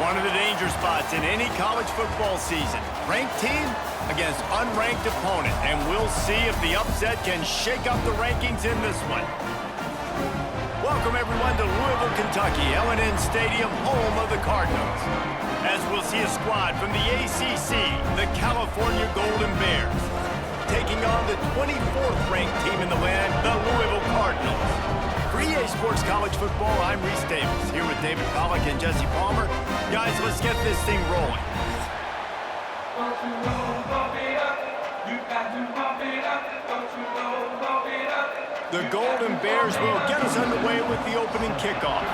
One of the danger spots in any college football season. Ranked team against unranked opponent. And we'll see if the upset can shake up the rankings in this one. Welcome, everyone, to Louisville, Kentucky, L&N Stadium, home of the Cardinals. As we'll see a squad from the ACC, the California Golden Bears, taking on the 24th ranked team in the land, the Louisville Cardinals. For EA Sports College Football, I'm Reese Davis, here with David Pollack and Jesse Palmer. Guys, let's get this thing rolling. The Golden Bears will get us underway with the opening kickoff.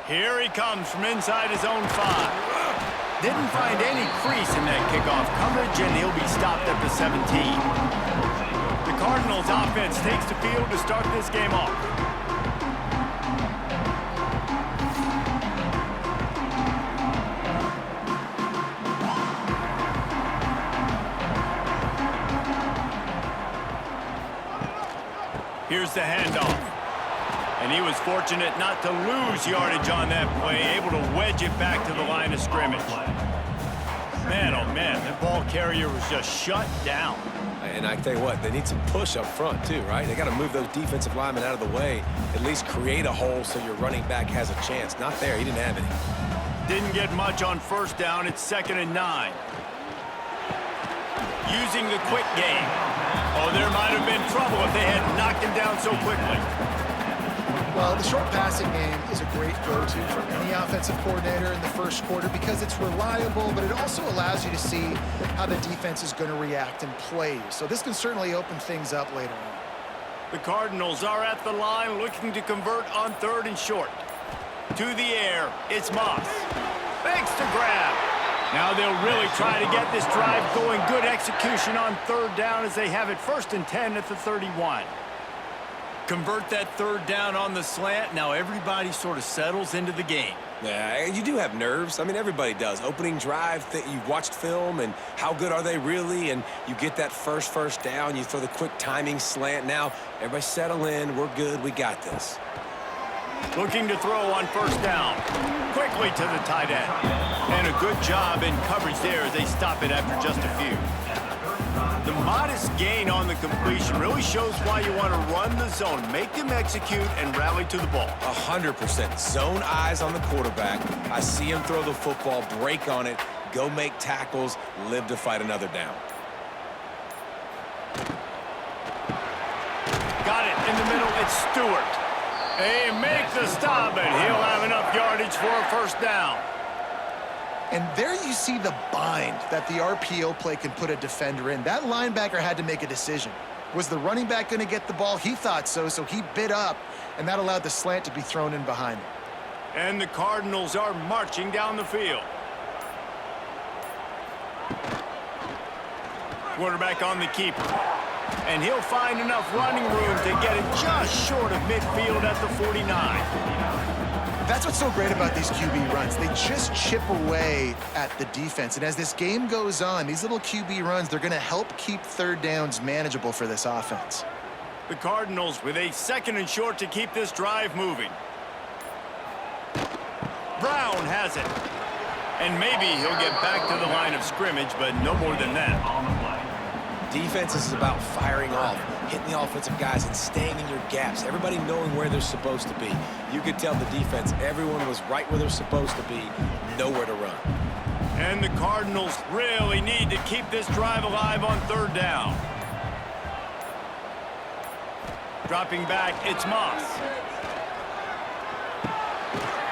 Here he comes from inside his own 5. Didn't find any crease in that kickoff coverage, and he'll be stopped at the 17. The Cardinals offense takes the field to start this game off. Here's the handoff. And he was fortunate not to lose yardage on that play, able to wedge it back to the line of scrimmage. Man, oh man, that ball carrier was just shut down. And I tell you what, they need some push up front too, right? They got to move those defensive linemen out of the way, at least create a hole so your running back has a chance. Not there, he didn't have any. Didn't get much on first down, it's 2nd and 9. Using the quick game. Oh, there might have been trouble if they had knocked him down so quickly. Well, the short passing game is a great go-to for any offensive coordinator in the first quarter because it's reliable, but it also allows you to see how the defense is going to react and play. So this can certainly open things up later on. The Cardinals are at the line looking to convert on 3rd and short. To the air, it's Moss. Thanks to grab. Now they'll really try to get this drive going. Good execution on 3rd down as they have it 1st and 10 at the 31. Convert that 3rd down on the slant. Now everybody sort of settles into the game. Yeah, you do have nerves. I mean, everybody does. Opening drive, you've watched film, and how good are they really? And you get that first down. You throw the quick timing slant. Now everybody settle in. We're good. We got this. Looking to throw on 1st down. Quickly to the tight end. And a good job in coverage there as they stop it after just a few. The modest gain on the completion really shows why you want to run the zone, make them execute, and rally to the ball. 100%. Zone eyes on the quarterback. I see him throw the football, break on it, go make tackles, live to fight another down. Got it in the middle. It's Stewart. They make the stop, and he'll have enough yardage for a 1st down. And there you see the bind that the RPO play can put a defender in. That linebacker had to make a decision. Was the running back going to get the ball? He thought so, so he bid up, and that allowed the slant to be thrown in behind him. And the Cardinals are marching down the field. Quarterback on the keeper. And he'll find enough running room to get it just short of midfield at the 49. That's what's so great about these QB runs. They just chip away at the defense. And as this game goes on, these little QB runs, they're going to help keep 3rd downs manageable for this offense. The Cardinals with a 2nd and short to keep this drive moving. Brown has it. And maybe he'll get back to the line of scrimmage, but no more than that. Defense is about firing off, hitting the offensive guys and staying in your gaps. Everybody knowing where they're supposed to be. You could tell the defense, everyone was right where they're supposed to be, nowhere to run. And the Cardinals really need to keep this drive alive on 3rd down. Dropping back, it's Moss.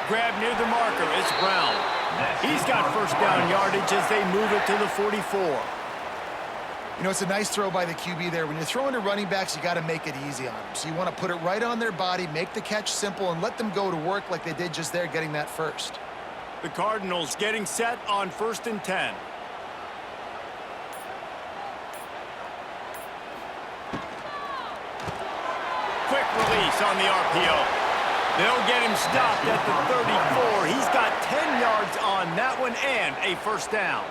Grab near the marker, it's Brown. He's got 1st down yardage as they move it to the 44. You know, it's a nice throw by the QB there. When you're throwing to running backs, you got to make it easy on them. So you want to put it right on their body, make the catch simple, and let them go to work like they did just there, getting that 1st. The Cardinals getting set on 1st and 10. Quick release on the RPO. They'll get him stopped at the 34. He's got 10 yards on that one and a 1st down.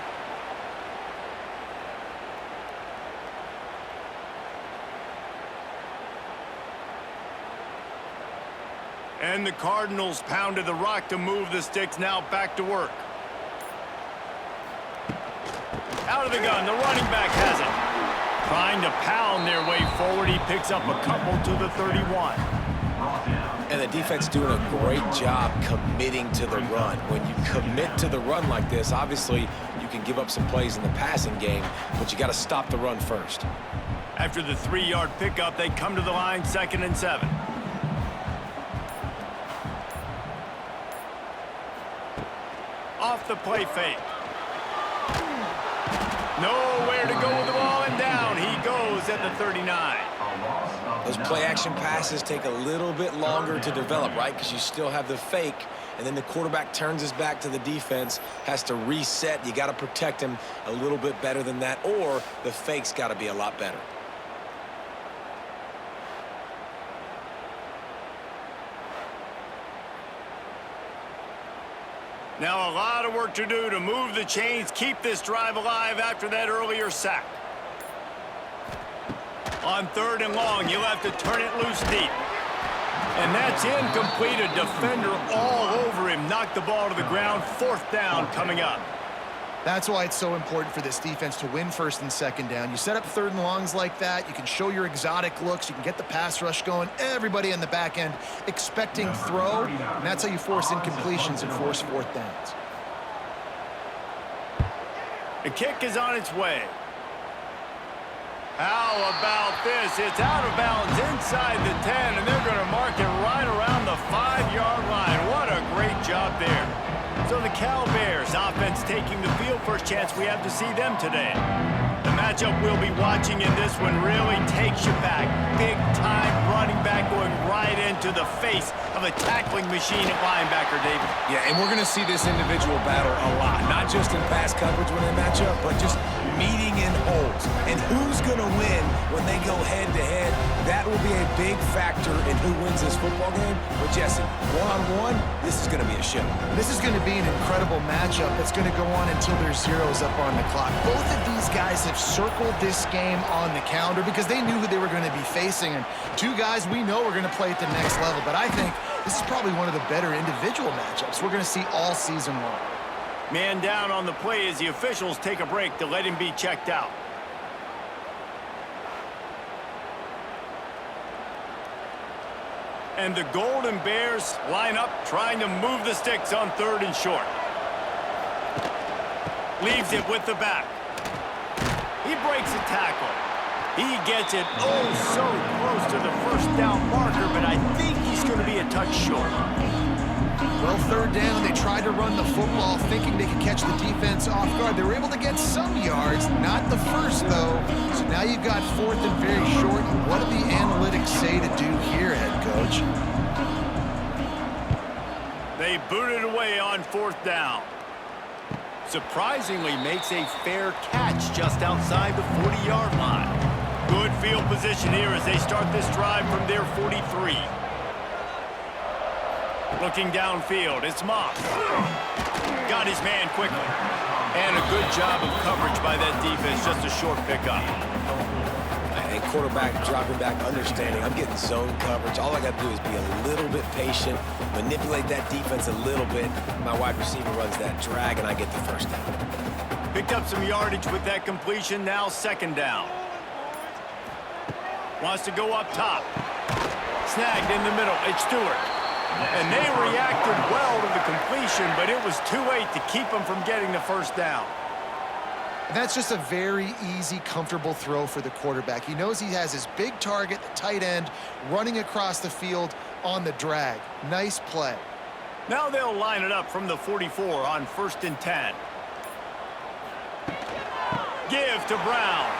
And the Cardinals pounded the rock to move the sticks, now back to work. Out of the gun, the running back has it. Trying to pound their way forward, he picks up a couple to the 31. And the defense doing a great job committing to the run. When you commit to the run like this, obviously you can give up some plays in the passing game, but you got to stop the run first. After the 3-yard pickup, they come to the line, 2nd and 7. Off the play fake. Nowhere to go with the ball, and down he goes at the 39. Those play-action passes take a little bit longer to develop, right? Because you still have the fake, and then the quarterback turns his back to the defense, has to reset. You got to protect him a little bit better than that, or the fake's got to be a lot better. Now a lot of work to do to move the chains, keep this drive alive after that earlier sack. On 3rd and long, you'll have to turn it loose deep. And that's incomplete. A defender all over him. Knocked the ball to the ground. 4th down coming up. That's why it's so important for this defense to win 1st and 2nd down. You set up 3rd and longs like that. You can show your exotic looks. You can get the pass rush going. Everybody in the back end expecting throw. And that's how you force incompletions and force 4th downs. The kick is on its way. How about this? It's out of bounds inside the 10, and they're going to mark it right around the 5-yard line. What a great job there. So the Cal Bears offense taking the field. First chance we have to see them today. The matchup we'll be watching in this one really takes you back. Big time running back going right into the face of a tackling machine at linebacker, David. Yeah, and we're going to see this individual battle a lot. Not just in pass coverage when they match up, but just meeting in holes. And who's going to win when they go head-to-head? That will be a big factor in who wins this football game. But, Jesse, one-on-one, this is going to be a show. This is going to be an incredible matchup that's going to go on until there's zeros up on the clock. Both of these guys have circled this game on the calendar because they knew who they were going to be facing. And two guys we know are going to play at the next level. But I think this is probably one of the better individual matchups we're going to see all season long. Man down on the play as the officials take a break to let him be checked out. And the Golden Bears line up trying to move the sticks on 3rd and short. Leaves it with the back. He breaks a tackle. He gets it so close to the 1st down marker, but I think he's going to be a touch short. Well, 3rd down, they tried to run the football thinking they could catch the defense off guard. They were able to get some yards, not the first, though. So now you've got 4th and very short. What do the analytics say to do here, head coach? They boot it away on 4th down. Surprisingly makes a fair catch just outside the 40-yard line. Good field position here as they start this drive from their 43. Looking downfield, it's Moss. Got his man quickly. And a good job of coverage by that defense, just a short pickup. And quarterback dropping back, understanding I'm getting zone coverage. All I got to do is be a little bit patient, manipulate that defense a little bit. My wide receiver runs that drag, and I get the 1st down. Picked up some yardage with that completion, now 2nd down. Wants to go up top. Snagged in the middle, it's Stewart. And they reacted well to the completion, but it was too late to keep them from getting the 1st down. That's just a very easy, comfortable throw for the quarterback. He knows he has his big target, the tight end, running across the field on the drag. Nice play. Now they'll line it up from the 44 on 1st and 10. Give to Brown.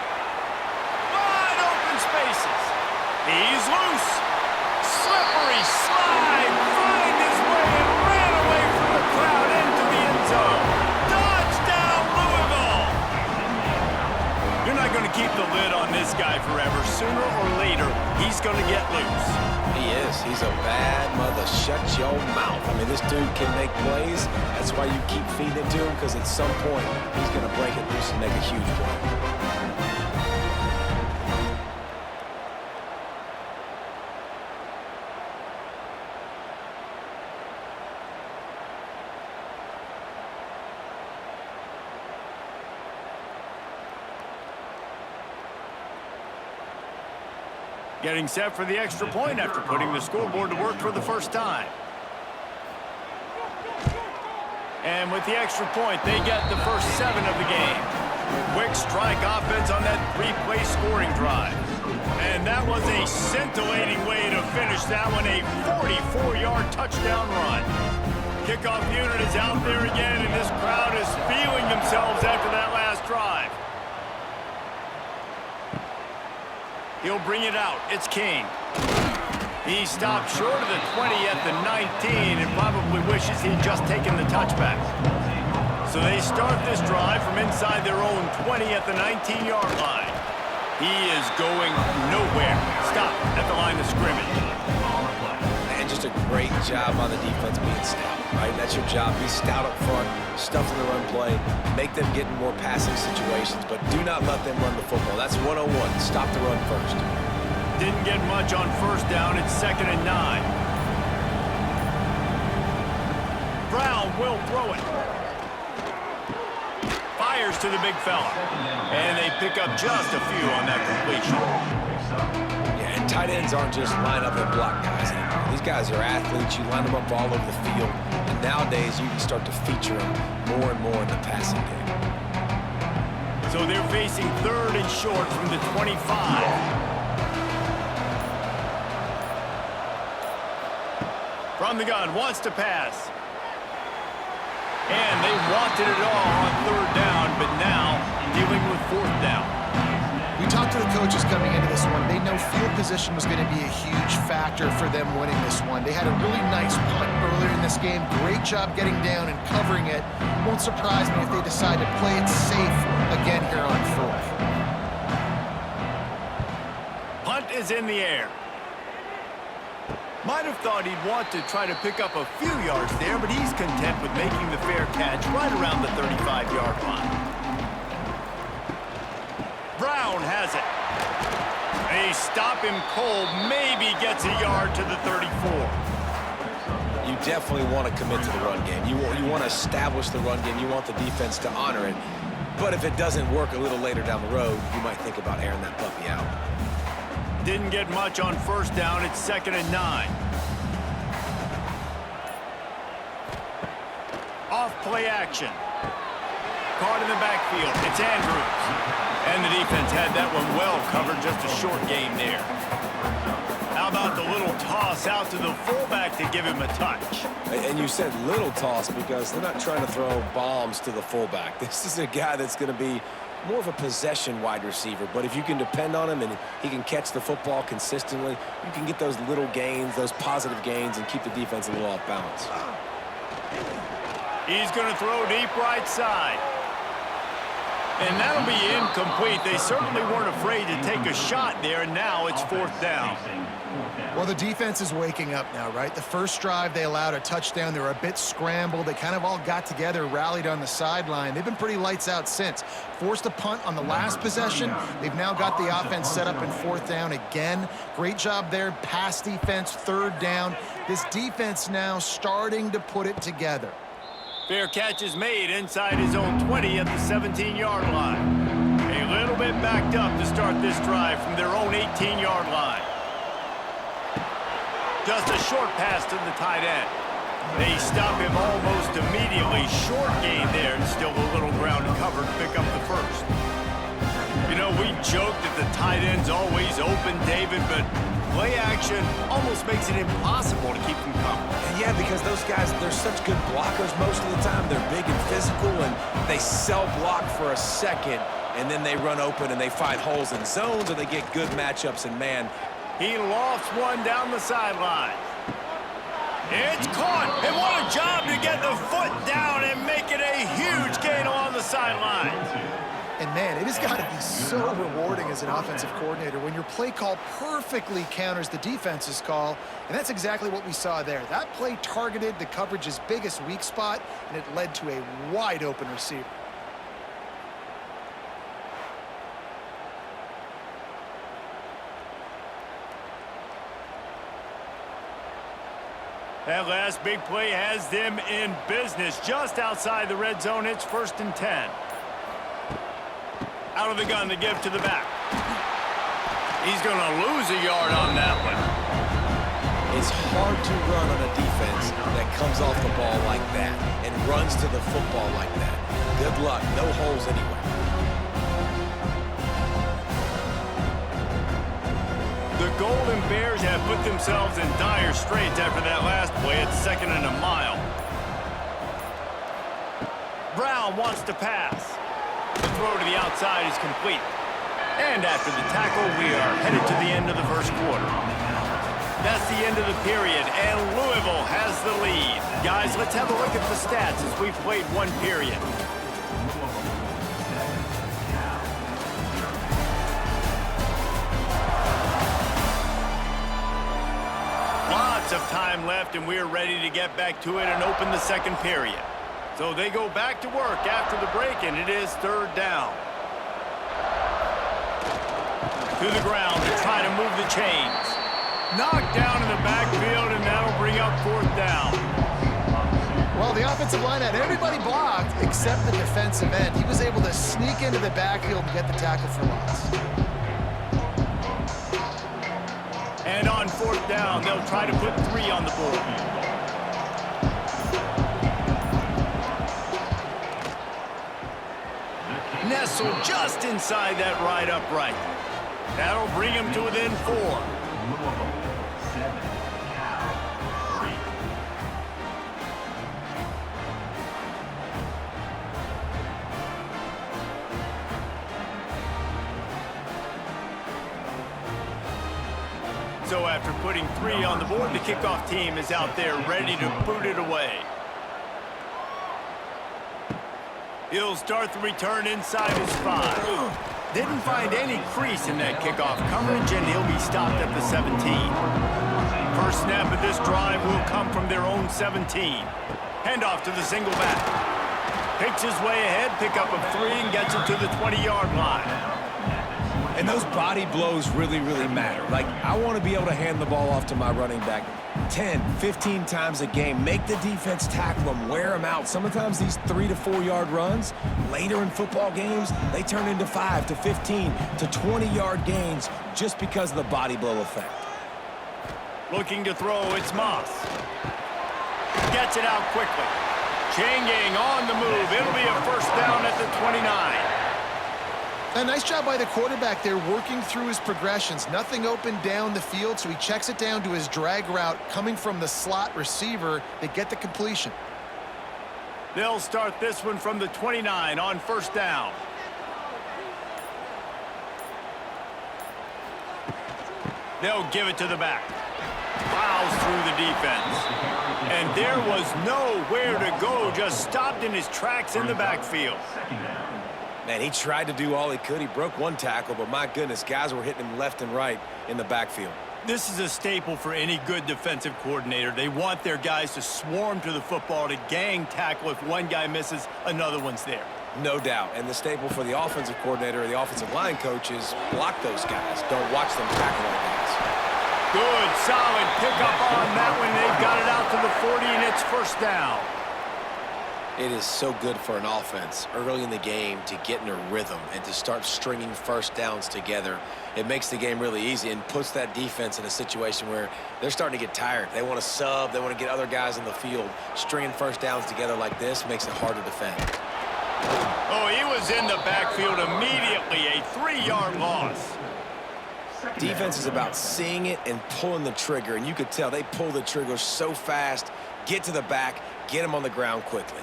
Wide open spaces. He's loose. Slippery slide. Find his way and ran away from the crowd into the end zone. Touchdown, Louisville. You're not going to keep the lid on this guy forever. Sooner or later, he's going to get loose. He is. He's a bad mother. Shut your mouth. I mean, this dude can make plays. That's why you keep feeding it to him, because at some point, he's going to break it loose and make a huge play. Getting set for the extra point after putting the scoreboard to work for the first time. And with the extra point, they get the first 7 of the game. Quick strike offense on that 3-play scoring drive. And that was a scintillating way to finish that one, a 44-yard touchdown run. Kickoff unit is out there again, and this crowd is feeling themselves after that last drive. He'll bring it out. It's King. He stopped short of the 20 at the 19 and probably wishes he'd just taken the touchback. So they start this drive from inside their own 20 at the 19-yard line. He is going nowhere. Stop at the line of scrimmage. And just a great job on the defense being stout, right? That's your job. Be stout up front, stuff in the run play, make them get in more passing situations, but do not let them run the football. That's 101. Stop the run first. Didn't get much on first down. It's 2nd and 9. Brown will throw it. Fires to the big fella. And they pick up just a few on that completion. Yeah, and tight ends aren't just line up and block guys anymore. These guys are athletes. You line them up all over the field. And nowadays, you can start to feature them more and more in the passing game. So they're facing 3rd and short from the 25. From the gun, wants to pass. And they wanted it all on 3rd down, but now dealing with 4th down. We talked to the coaches coming into this one. They know field position was going to be a huge factor for them winning this one. They had a really nice punt earlier in this game. Great job getting down and covering it. Won't surprise me if they decide to play it safe again here on 4th. Punt is in the air. Might have thought he'd want to try to pick up a few yards there, but he's content with making the fair catch right around the 35-yard line. Brown has it. They stop him cold, maybe gets a yard to the 34. You definitely want to commit to the run game. You want to establish the run game. You want the defense to honor it. But if it doesn't work a little later down the road, you might think about airing that puppy out. Didn't get much on first down. It's 2nd and 9. Off play action. Caught in the backfield. It's Andrews. And the defense had that one well covered. Just a short gain there. How about the little toss out to the fullback to give him a touch? And you said little toss because they're not trying to throw bombs to the fullback. This is a guy that's going to be more of a possession wide receiver, but if you can depend on him and he can catch the football consistently, you can get those little gains, those positive gains, and keep the defense a little off balance. He's going to throw deep right side. And that'll be incomplete. They certainly weren't afraid to take a shot there, and now it's 4th down. Well, the defense is waking up now, right? The first drive, they allowed a touchdown. They were a bit scrambled. They kind of all got together, rallied on the sideline. They've been pretty lights out since. Forced a punt on the last possession. They've now got the offense set up in 4th down again. Great job there. Pass defense, 3rd down. This defense now starting to put it together. Fair catch is made inside his own 20 at the 17-yard line. A little bit backed up to start this drive from their own 18-yard line. Just a short pass to the tight end. They stop him almost immediately. Short gain there, and still a little ground covered to pick up the first. You know, we joked that the tight end's always open, David, but play action almost makes it impossible to keep them coming. Yeah, because those guys, they're such good blockers most of the time. They're big and physical, and they block for a second, and then they run open and they find holes in zones, or they get good matchups, and man, he lofts one down the sideline. It's caught, and what a job to get the foot down and make it a huge gain along the sideline. And man, it has got to be so rewarding as an offensive coordinator when your play call perfectly counters the defense's call, and that's exactly what we saw there. That play targeted the coverage's biggest weak spot, and it led to a wide open receiver. That last big play has them in business just outside the red zone. It's 1st and 10. Out of the gun to give to the back. He's going to lose a yard on that one. It's hard to run on a defense that comes off the ball like that and runs to the football like that. Good luck. No holes anyway. The Golden Bears have put themselves in dire straits after that last play at 2nd and a mile. Brown wants to pass. The throw to the outside is complete. And after the tackle, we are headed to the end of the first quarter. That's the end of the period, and Louisville has the lead. Guys, let's have a look at the stats as we've played one period. Lots of time left, and we're ready to get back to it and open the second period. So they go back to work after the break, and it is 3rd down. To the ground to try to move the chains. Knocked down in the backfield, and that'll bring up 4th down. Well, the offensive line had everybody blocked except the defensive end. He was able to sneak into the backfield and get the tackle for loss. And on 4th down, they'll try to put 3 on the board. Nestled just inside that right upright. That'll bring him to within 4. So after putting 3 on the board, the kickoff team is out there ready to boot it away. He'll start the return inside his 5. Didn't find any crease in that kickoff coverage, and he'll be stopped at the 17. First snap of this drive will come from their own 17. Handoff to the single back. Picks his way ahead, pickup of 3, and gets it to the 20-yard line. And those body blows really, really matter. Like, I want to be able to hand the ball off to my running back 10, 15 times a game. Make the defense tackle them, wear them out. Sometimes these 3 to 4 yard runs, later in football games, they turn into 5 to 15 to 20-yard gains just because of the body blow effect. Looking to throw, it's Moss. Gets it out quickly. Chain gang on the move. It'll be a first down at the 29. A nice job by the quarterback there working through his progressions. Nothing open down the field, so he checks it down to his drag route coming from the slot receiver to get the completion. They'll start this one from the 29 on first down. They'll give it to the back. Plows through the defense. And there was nowhere to go, just stopped in his tracks in the backfield. Man, he tried to do all he could. He broke one tackle, but my goodness, guys were hitting him left and right in the backfield. This is a staple for any good defensive coordinator. They want their guys to swarm to the football, to gang tackle. If one guy misses, another one's there. No doubt. And the staple for the offensive coordinator or the offensive line coach is block those guys. Don't watch them tackle our guys. Good, solid pickup on that one. They've got it out to the 40, and it's first down. It is so good for an offense early in the game to get in a rhythm and to start stringing first downs together. It makes the game really easy and puts that defense in a situation where they're starting to get tired. They want to sub. They want to get other guys in the field. Stringing first downs together like this makes it hard to defend. Oh, he was in the backfield immediately. A 3-yard loss. Defense is about seeing it and pulling the trigger, and you could tell they pull the trigger so fast, get to the back, get them on the ground quickly.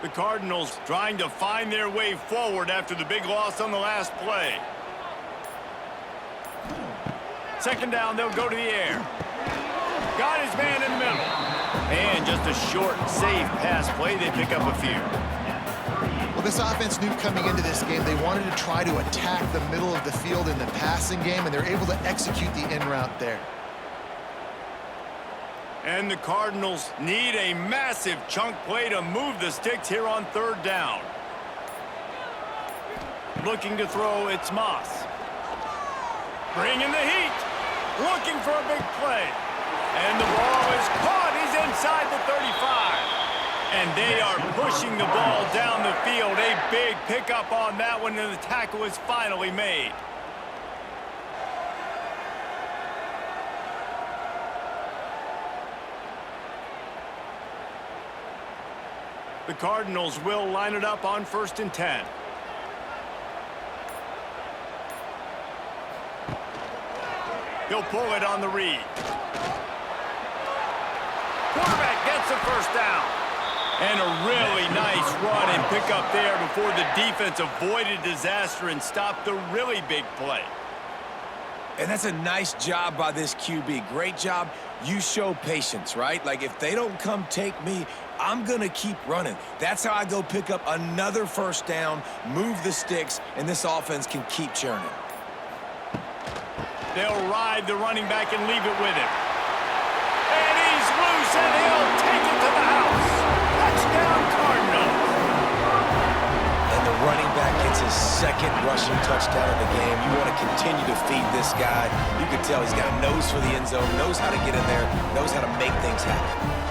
The Cardinals trying to find their way forward after the big loss on the last play. Second down, they'll go to the air. Got his man in the middle. And just a short, safe pass play. They pick up a few. Well, this offense knew coming into this game they wanted to try to attack the middle of the field in the passing game, and they're able to execute the in route there. And the Cardinals need a massive chunk play to move the sticks here on third down. Looking to throw, it's Moss. Bringing the heat. Looking for a big play. And the ball is caught. He's inside the 35. And they are pushing the ball down the field. A big pickup on that one, and the tackle is finally made. The Cardinals will line it up on 1st and 10. He'll pull it on the read. Quarterback gets the first down. And a really nice run and pick up there before the defense avoided disaster and stopped the really big play. And that's a nice job by this QB. Great job. You show patience, right? Like, if they don't come take me, I'm going to keep running. That's how I go pick up another first down, move the sticks, and this offense can keep churning. They'll ride the running back and leave it with him. And he's loose, and he'll take it to the house. Touchdown, Cardinals. And the running back gets his second rushing touchdown of the game. You want to continue to feed this guy. You can tell he's got a nose for the end zone, knows how to get in there, knows how to make things happen.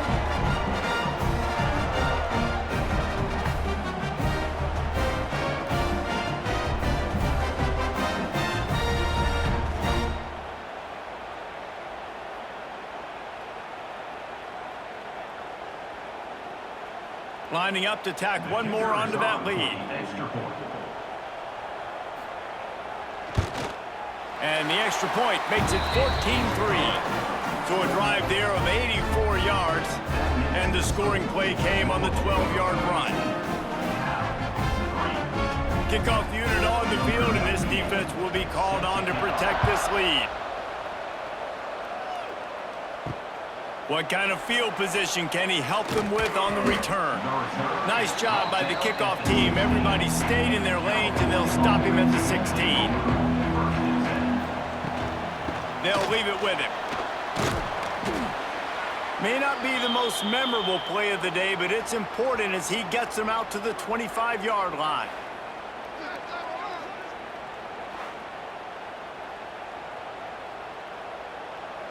Lining up to tack one more onto that lead. And the extra point makes it 14-3. So a drive there of 84 yards, and the scoring play came on the 12-yard run. Kickoff unit on the field, and this defense will be called on to protect this lead. What kind of field position can he help them with on the return? Nice job by the kickoff team. Everybody stayed in their lanes, and they'll stop him at the 16. They'll leave it with him. May not be the most memorable play of the day, but it's important as he gets them out to the 25-yard line.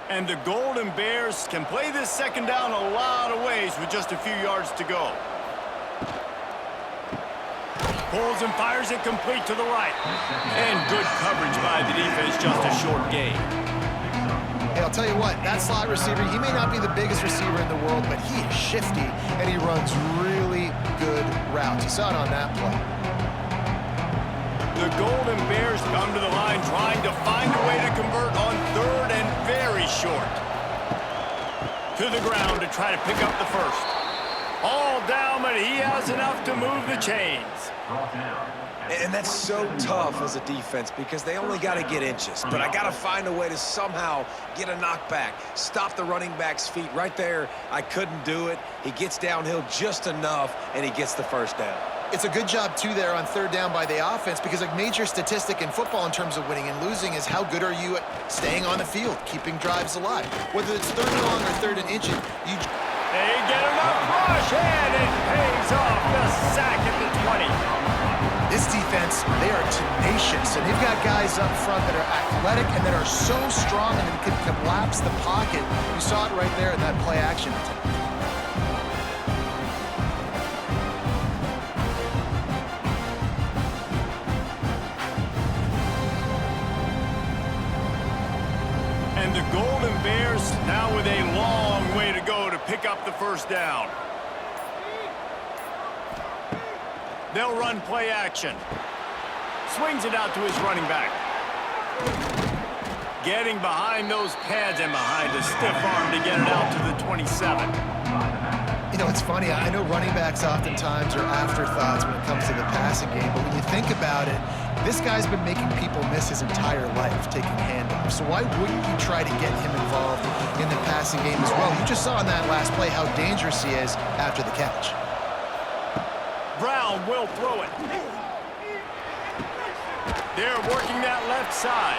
And the Golden Bears can play this second down a lot of ways with just a few yards to go. Pulls and fires it complete to the right. And good coverage by the defense, just a short gain. Hey, I'll tell you what, that slot receiver, he may not be the biggest receiver in the world, but he is shifty, and he runs really good routes. You saw it on that play. The Golden Bears come to the line trying to find a way to convert on 3rd and very short. To the ground to try to pick up the first. All down, but he has enough to move the chains. And that's so tough as a defense because they only got to get inches. But I got to find a way to somehow get a knockback, stop the running back's feet right there. I couldn't do it. He gets downhill just enough, and he gets the first down. It's a good job, too, there on 3rd down by the offense because a major statistic in football in terms of winning and losing is how good are you at staying on the field, keeping drives alive. Whether it's 3rd and long or 3rd and inches, you... They get enough rush, and it pays off the sack at the 20. This defense, they are tenacious, and they've got guys up front that are athletic and that are so strong and that can collapse the pocket. You saw it right there in that play-action attempt. And the Golden Bears now with a long way to go to pick up the first down. They'll run play action. Swings it out to his running back. Getting behind those pads and behind a stiff arm to get it out to the 27. You know, it's funny. I know running backs oftentimes are afterthoughts when it comes to the passing game, but when you think about it, this guy's been making people miss his entire life taking handoffs. So why wouldn't you try to get him involved in the passing game as well? You just saw in that last play how dangerous he is after the catch. Brown will throw it. They're working that left side.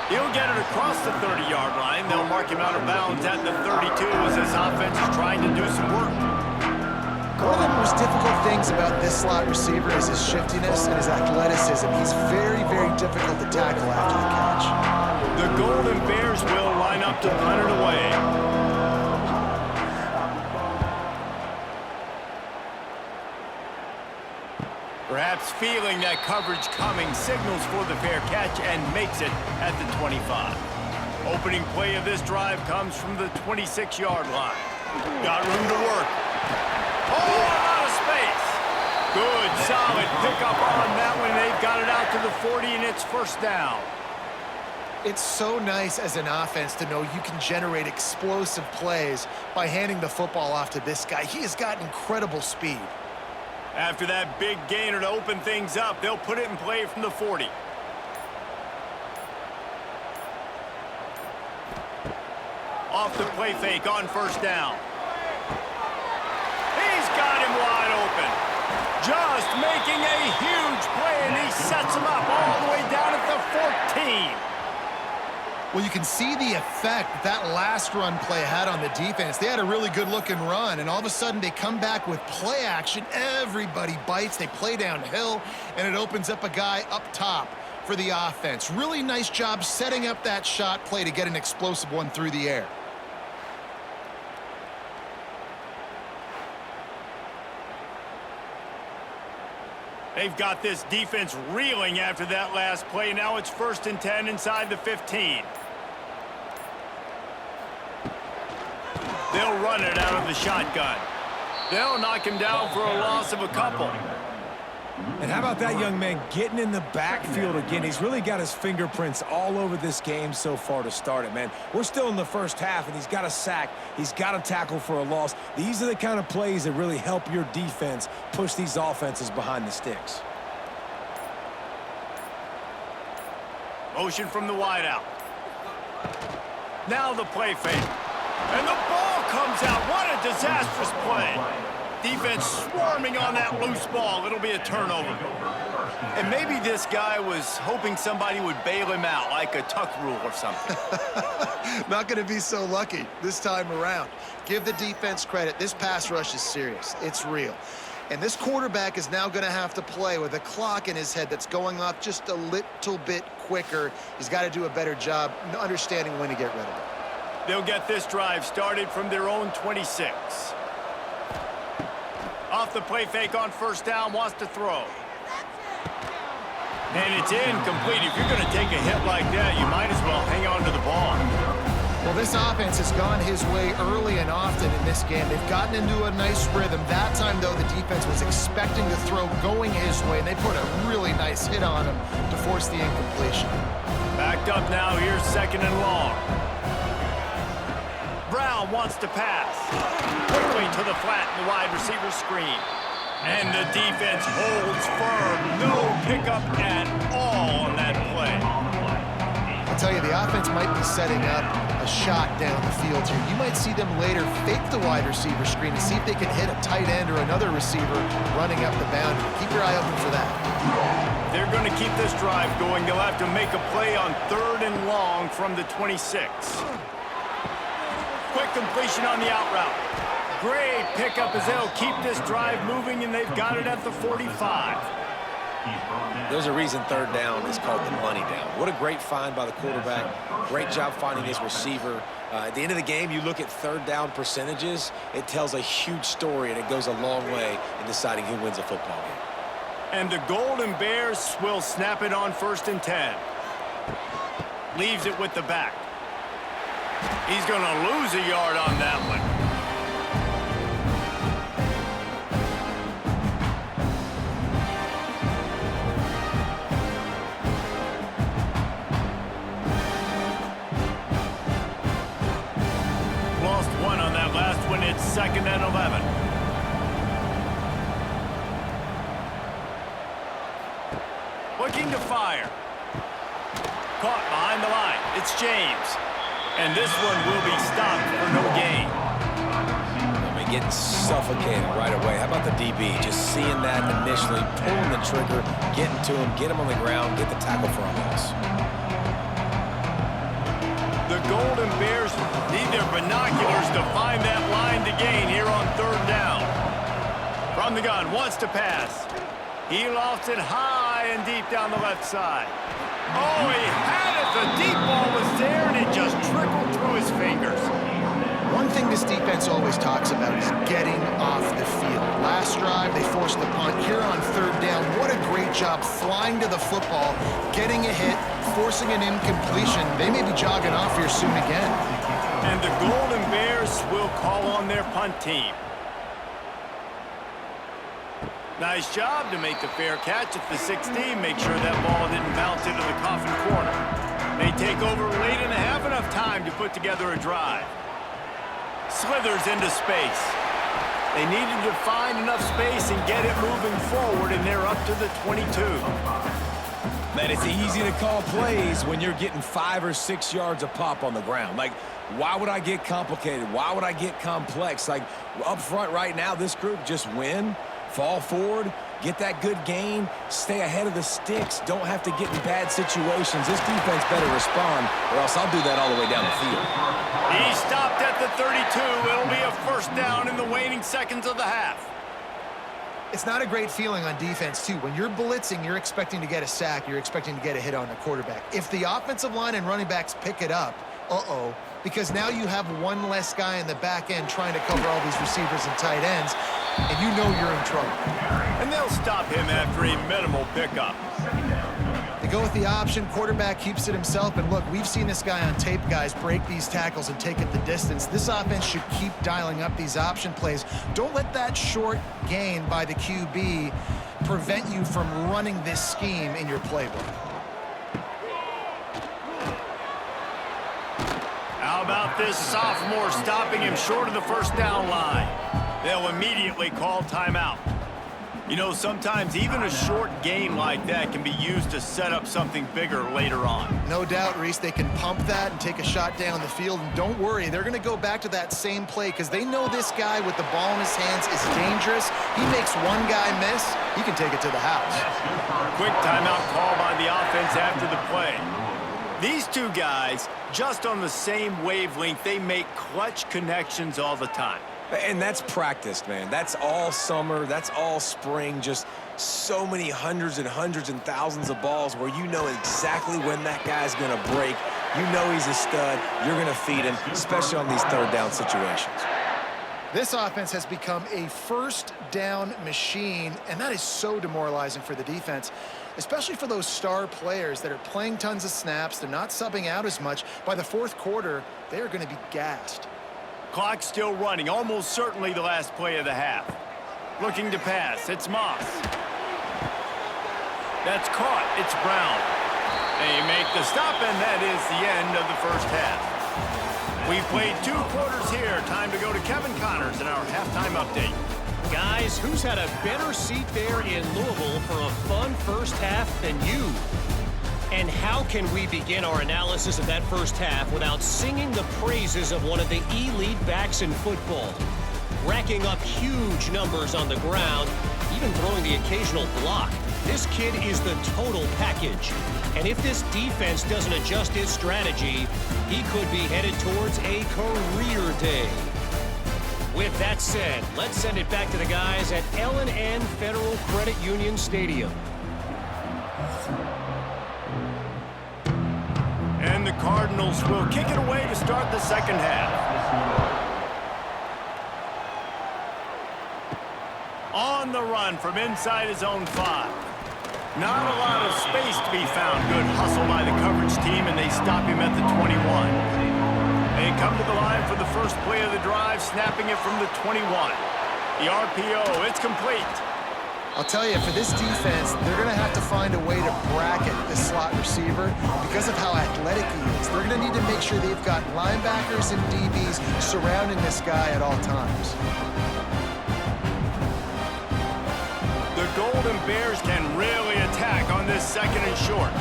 He'll get it across the 30-yard line. They'll mark him out of bounds at the 32 as this offense is trying to do some work. One of the most difficult things about this slot receiver is his shiftiness and his athleticism. He's very, very difficult to tackle after the catch. The Golden Bears will line up to punt it away. backups feeling that coverage coming, signals for the fair catch, and makes it at the 25. Opening play of this drive comes from the 26-yard line. Got room to work. Oh, a lot of space. Good, solid pickup on that one. They've got it out to the 40, and it's first down. It's so nice as an offense to know you can generate explosive plays by handing the football off to this guy. He has got incredible speed. After that big gainer to open things up, they'll put it in play from the 40. Off the play fake on first down. He's got him wide open. Just making a huge play, and he sets him up all the way down at the 14. Well, you can see the effect that last run play had on the defense. They had a really good-looking run, and all of a sudden they come back with play action. Everybody bites. They play downhill, and it opens up a guy up top for the offense. Really nice job setting up that shot play to get an explosive one through the air. They've got this defense reeling after that last play. Now it's 1st and 10 inside the 15. They'll run it out of the shotgun. They'll knock him down for a loss of a couple. And how about that young man getting in the backfield again? He's really got his fingerprints all over this game so far to start it, man. We're still in the first half, and he's got a sack. He's got a tackle for a loss. These are the kind of plays that really help your defense push these offenses behind the sticks. Motion from the wideout. Now the play fake. And the ball comes out. What a disastrous play. Defense swarming on that loose ball. It'll be a turnover. And maybe this guy was hoping somebody would bail him out, like a tuck rule or something. Not going to be so lucky this time around. Give the defense credit. This pass rush is serious. It's real. And this quarterback is now going to have to play with a clock in his head that's going off just a little bit quicker. He's got to do a better job understanding when to get rid of it. They'll get this drive started from their own 26. Off the play fake on first down, wants to throw. And it's incomplete. If you're going to take a hit like that, you might as well hang on to the ball. Well, this offense has gone his way early and often in this game. They've gotten into a nice rhythm. That time, though, the defense was expecting the throw going his way, and they put a really nice hit on him to force the incompletion. Backed up now. Here's 2nd and long. Brown wants to pass. Quickly to the flat in the wide receiver screen. And the defense holds firm. No pickup at all on that play. I'll tell you, the offense might be setting up a shot down the field here. You might see them later fake the wide receiver screen to see if they can hit a tight end or another receiver running up the boundary. Keep your eye open for that. They're going to keep this drive going. They'll have to make a play on 3rd and long from the 26. Quick completion on the out route. Great pickup as they'll keep this drive moving, and they've got it at the 45. There's a reason 3rd down is called the money down. What a great find by the quarterback. Great job finding his receiver. At the end of the game, you look at 3rd down percentages. It tells a huge story, and it goes a long way in deciding who wins a football game. And the Golden Bears will snap it on 1st and 10. Leaves it with the back. He's going to lose a yard on that one. Lost one on that last one. It's 2nd and 11. Looking to fire. Caught behind the line. It's James. And this one will be stopped for no gain. I mean, getting suffocated right away. How about the DB? Just seeing that initially, pulling the trigger, getting to him, get him on the ground, get the tackle for a loss. The Golden Bears need their binoculars to find that line to gain here on 3rd down. From the gun, wants to pass. He lofts it high and deep down the left side. Oh, he had it. The deep ball was there, and it just trickled through his fingers. One thing thing this defense always talks about is getting off the field. Last drive, they forced the punt. Here on third down, what a great job flying to the football, getting a hit, forcing an incompletion. They may be jogging off here soon again. And the Golden Bears will call on their punt team. Nice job to make the fair catch at the 16. Make sure that ball didn't bounce into the coffin corner. They take over late and have enough time to put together a drive. Slithers into space. They needed to find enough space and get it moving forward, and they're up to the 22. Man, it's easy to call plays when you're getting 5 or 6 yards a pop on the ground. Like, why would I get complicated? Why would I get complex? Like, up front right now, this group just win, fall forward, get that good gain, stay ahead of the sticks, don't have to get in bad situations. This defense better respond, or else I'll do that all the way down the field. He stopped at the 32. It'll be a first down in the waning seconds of the half. It's not a great feeling on defense, too. When you're blitzing, you're expecting to get a sack. You're expecting to get a hit on the quarterback. If the offensive line and running backs pick it up, because now you have one less guy in the back end trying to cover all these receivers and tight ends, and you know you're in trouble. And they'll stop him after a minimal pickup. They go with the option. Quarterback keeps it himself. And look, we've seen this guy on tape, guys, break these tackles and take it the distance. This offense should keep dialing up these option plays. Don't let that short gain by the QB prevent you from running this scheme in your playbook. How about this sophomore stopping him short of the first down line? They'll immediately call timeout. You know, sometimes even a short gain like that can be used to set up something bigger later on. No doubt, Reese, they can pump that and take a shot down the field. And don't worry, they're going to go back to that same play because they know this guy with the ball in his hands is dangerous. He makes one guy miss, he can take it to the house. Quick timeout call by the offense after the play. These two guys, just on the same wavelength, they make clutch connections all the time. And that's practiced, man. That's all summer. That's all spring. Just so many hundreds and thousands of balls where you know exactly when that guy's going to break. You know he's a stud. You're going to feed him, especially on these third down situations. This offense has become a first down machine, and that is so demoralizing for the defense, especially for those star players that are playing tons of snaps. They're not subbing out as much. By the fourth quarter, they are going to be gassed. Clock still running, almost certainly the last play of the half. Looking to pass, it's Moss. That's caught, it's Brown. They make the stop, and that is the end of the first half. We've played 2 quarters here. Time to go to Kevin Connors in our halftime update. Guys, who's had a better seat there in Louisville for a fun first half than you? And how can we begin our analysis of that first half without singing the praises of one of the elite backs in football? Racking up huge numbers on the ground, even throwing the occasional block. This kid is the total package. And if this defense doesn't adjust its strategy, he could be headed towards a career day. With that said, let's send it back to the guys at L&N Federal Credit Union Stadium. And the Cardinals will kick it away to start the second half. On the run from inside his own 5. Not a lot of space to be found. Good hustle by the coverage team, and they stop him at the 21. They come to the line for the first play of the drive, snapping it from the 21. The RPO, it's complete. I'll tell you, for this defense, they're going to have to find a way to bracket this slot receiver because of how athletic he is. They're going to need to make sure they've got linebackers and DBs surrounding this guy at all times. The Golden Bears can really attack on this second and short.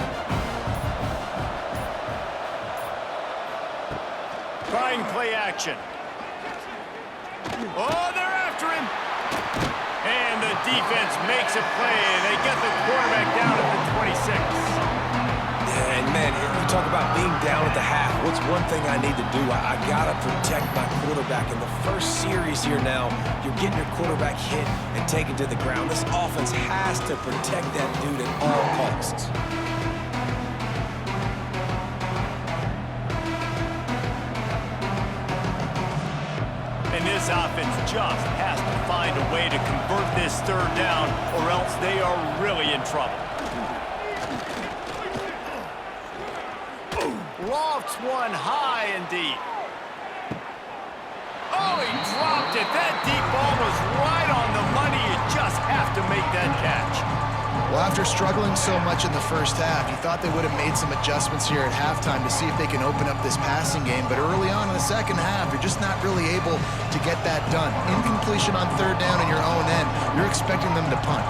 Trying play action. Oh, they're after him. And the defense makes a play, and they get the quarterback down at the 26. Yeah, and man, you talk about being down at the half. What's one thing I need to do? I got to protect my quarterback. In the first series here now, you're getting your quarterback hit and taken to the ground. This offense has to protect that dude at all costs. And this offense just has to find a way to convert this third down, or else they are really in trouble. Lofts one high and deep. Oh, he dropped it. That deep ball was right on the money. You just have to make that catch. Well, after struggling so much in the first half, you thought they would have made some adjustments here at halftime to see if they can open up this passing game. But early on in the second half, you're just not really able to get that done. Incompletion on third down in your own end. You're expecting them to punt.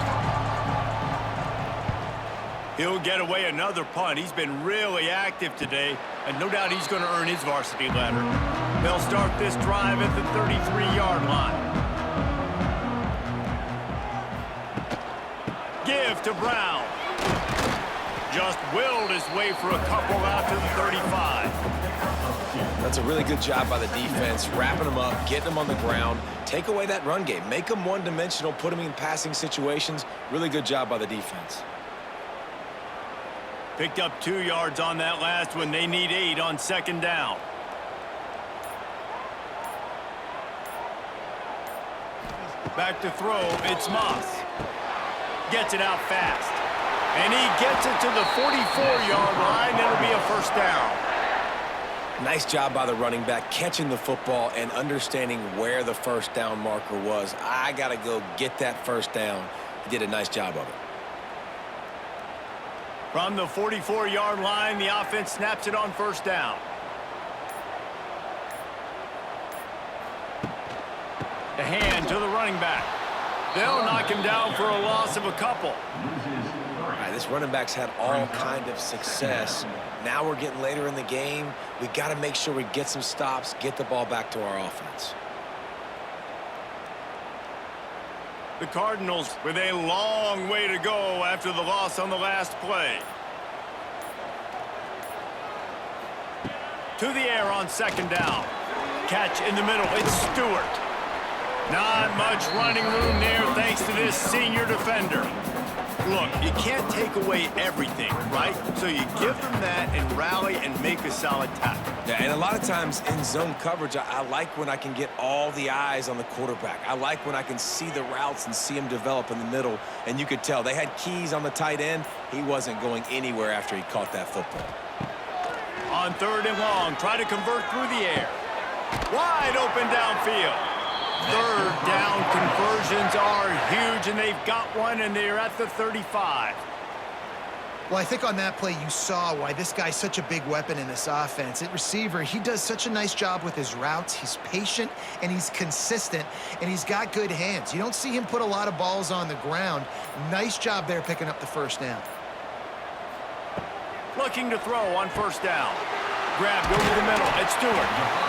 He'll get away another punt. He's been really active today, and no doubt he's going to earn his varsity ladder. They'll start this drive at the 33-yard line. Give to Brown. Just willed his way for a couple out to the 35. That's a really good job by the defense, wrapping them up, getting them on the ground. Take away that run game. Make them one-dimensional, put them in passing situations. Really good job by the defense. Picked up 2 yards on that last one. They need 8 on second down. Back to throw. It's Moss. Gets it out fast. And he gets it to the 44-yard line. It'll be a first down. Nice job by the running back, catching the football and understanding where the first down marker was. I got to go get that first down. He did a nice job of it. From the 44-yard line, the offense snaps it on first down. The hand to the running back. They'll knock him down for a loss of a couple. All right, this running back's had all kind of success. Now we're getting later in the game. We got to make sure we get some stops, get the ball back to our offense. The Cardinals with a long way to go after the loss on the last play. To the air on second down. Catch in the middle. It's Stewart. Not much running room there thanks to this senior defender. Look, you can't take away everything, right? So you give them that and rally and make a solid tackle. Yeah, and a lot of times in zone coverage, I like when I can get all the eyes on the quarterback. I like when I can see the routes and see him develop in the middle. And you could tell they had keys on the tight end. He wasn't going anywhere after he caught that football. On third and long, try to convert through the air. Wide open downfield. Third down conversions are huge, and they've got one, and they're at the 35. Well, I think on that play you saw why this guy's such a big weapon in this offense. At receiver, he does such a nice job with his routes. He's patient, and he's consistent, and he's got good hands. You don't see him put a lot of balls on the ground. Nice job there picking up the first down. Looking to throw on first down. Grabbed over the middle. It's Stewart.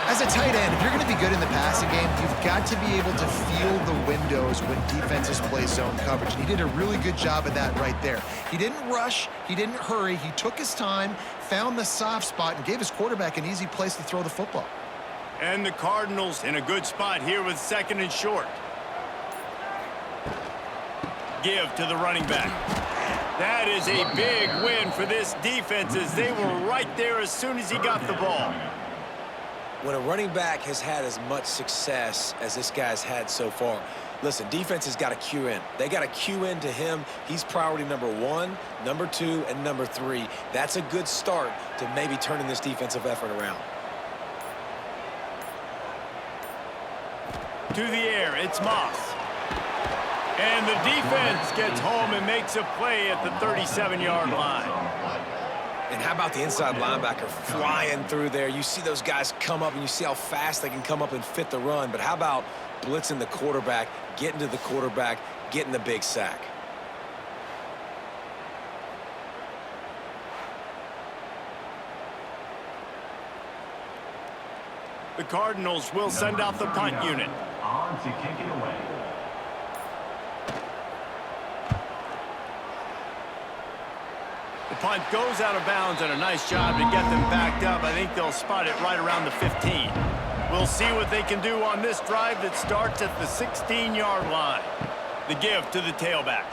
As a tight end, if you're going to be good in the passing game, you've got to be able to feel the windows when defenses play zone coverage. And he did a really good job of that right there. He didn't rush. He didn't hurry. He took his time, found the soft spot, and gave his quarterback an easy place to throw the football. And the Cardinals in a good spot here with second and short. Give to the running back. That is a big win for this defense as they were right there as soon as he got the ball. When a running back has had as much success as this guy's had so far, listen, defense has got to cue in. They got to cue in to him. He's priority number 1, number 2, and number 3. That's a good start to maybe turning this defensive effort around. To the air, it's Moss. And the defense gets home and makes a play at the 37-yard line. And how about the inside linebacker flying through there? You see those guys come up, and you see how fast they can come up and fit the run. But how about blitzing the quarterback, getting to the quarterback, getting the big sack? The Cardinals will send out the punt unit. On to kick it away. The punt goes out of bounds, and a nice job to get them backed up. I think they'll spot it right around the 15. We'll see what they can do on this drive that starts at the 16-yard line. The give to the tailback.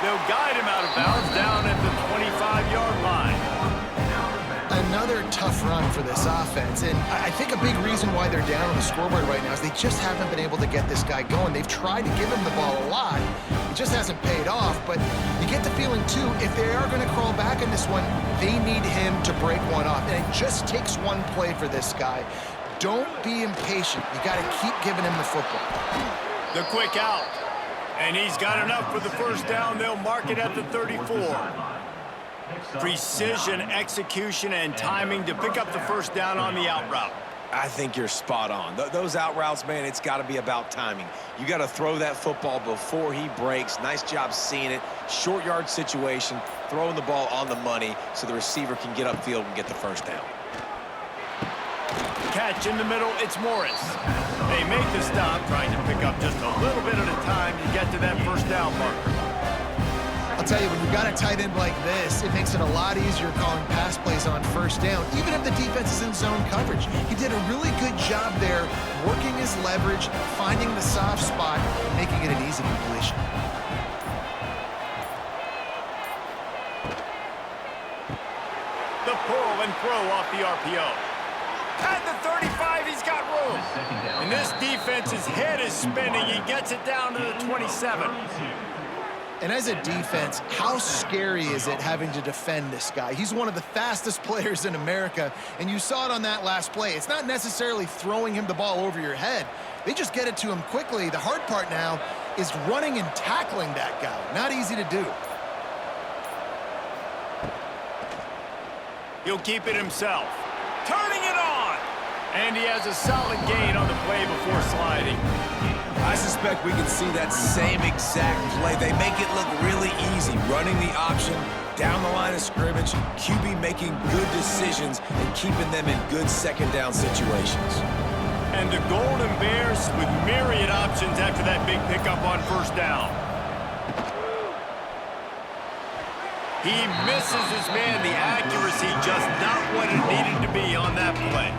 They'll guide him out of bounds down at the 25-yard line. another tough run for this offense, and I think a big reason why they're down on the scoreboard right now is they just haven't been able to get this guy going. They've tried to give him the ball a lot. It just hasn't paid off, but you get the feeling, too, if they are going to crawl back in this one, they need him to break one off, and it just takes one play for this guy. Don't be impatient. You got to keep giving him the football. The quick out. And he's got enough for the first down. They'll mark it at the 34. Precision, execution, and timing to pick up the first down on the out route. I think you're spot on. Those out routes, man, it's got to be about timing. You got to throw that football before he breaks. Nice job seeing it. Short yard situation, throwing the ball on the money so the receiver can get upfield and get the first down. Catch in the middle, it's Morris. They make the stop, trying to pick up just a little bit at a time to get to that first down marker. I'll tell you, when you've got a tight end like this, it makes it a lot easier calling pass plays on first down, even if the defense is in zone coverage. He did a really good job there, working his leverage, finding the soft spot, and making it an easy completion. The pull and throw off the RPO. At the 35, he's got room. And this defense's head is spinning. He gets it down to the 27. And as a defense, how scary is it having to defend this guy? He's one of the fastest players in America, and you saw it on that last play. It's not necessarily throwing him the ball over your head. They just get it to him quickly. The hard part now is running and tackling that guy. Not easy to do. He'll keep it himself. Turning it on! And he has a solid gain on the play before sliding. I suspect we can see that same exact play. They make it look really easy, running the option down the line of scrimmage, QB making good decisions and keeping them in good second down situations. And the Golden Bears with myriad options after that big pickup on first down. He misses his man. The accuracy just not what it needed to be on that play.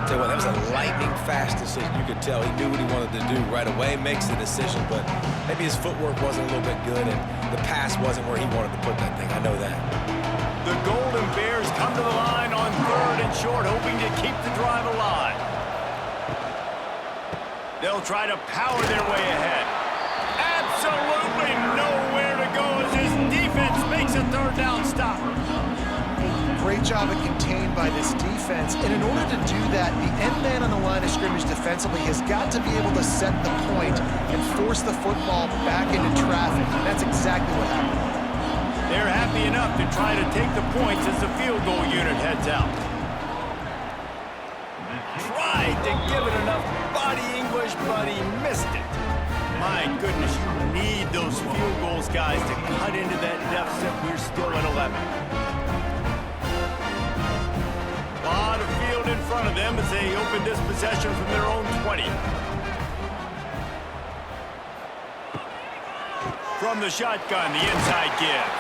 Tell you what, that was a lightning-fast decision. You could tell he knew what he wanted to do right away, makes the decision, but maybe his footwork wasn't a little bit good, and the pass wasn't where he wanted to put that thing. I know that. The Golden Bears come to the line on 3rd and short, hoping to keep the drive alive. They'll try to power their way ahead. Absolutely nowhere to go as his defense makes a 3rd down stop. Great job of contained by this defense, and in order to do that, the end man on the line of scrimmage defensively has got to be able to set the point and force the football back into traffic, and that's exactly what happened. They're happy enough to try to take the points as the field goal unit heads out. Tried to give it enough body English, but he missed it. My goodness, you need those field goals, guys, to cut into that deficit. We're still at 11. A lot of field in front of them as they open this possession from their own 20. From the shotgun, the inside give.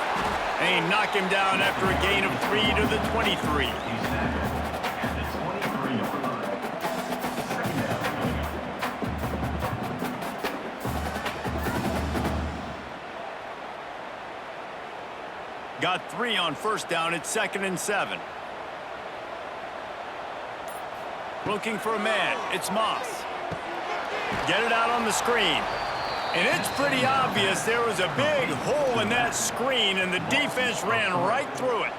They knock him down after a gain of 3 to the 23. Got 3 on first down. It's 2nd and 7. Looking for a man. It's Moss. Get it out on the screen. And it's pretty obvious there was a big hole in that screen, and the defense ran right through it.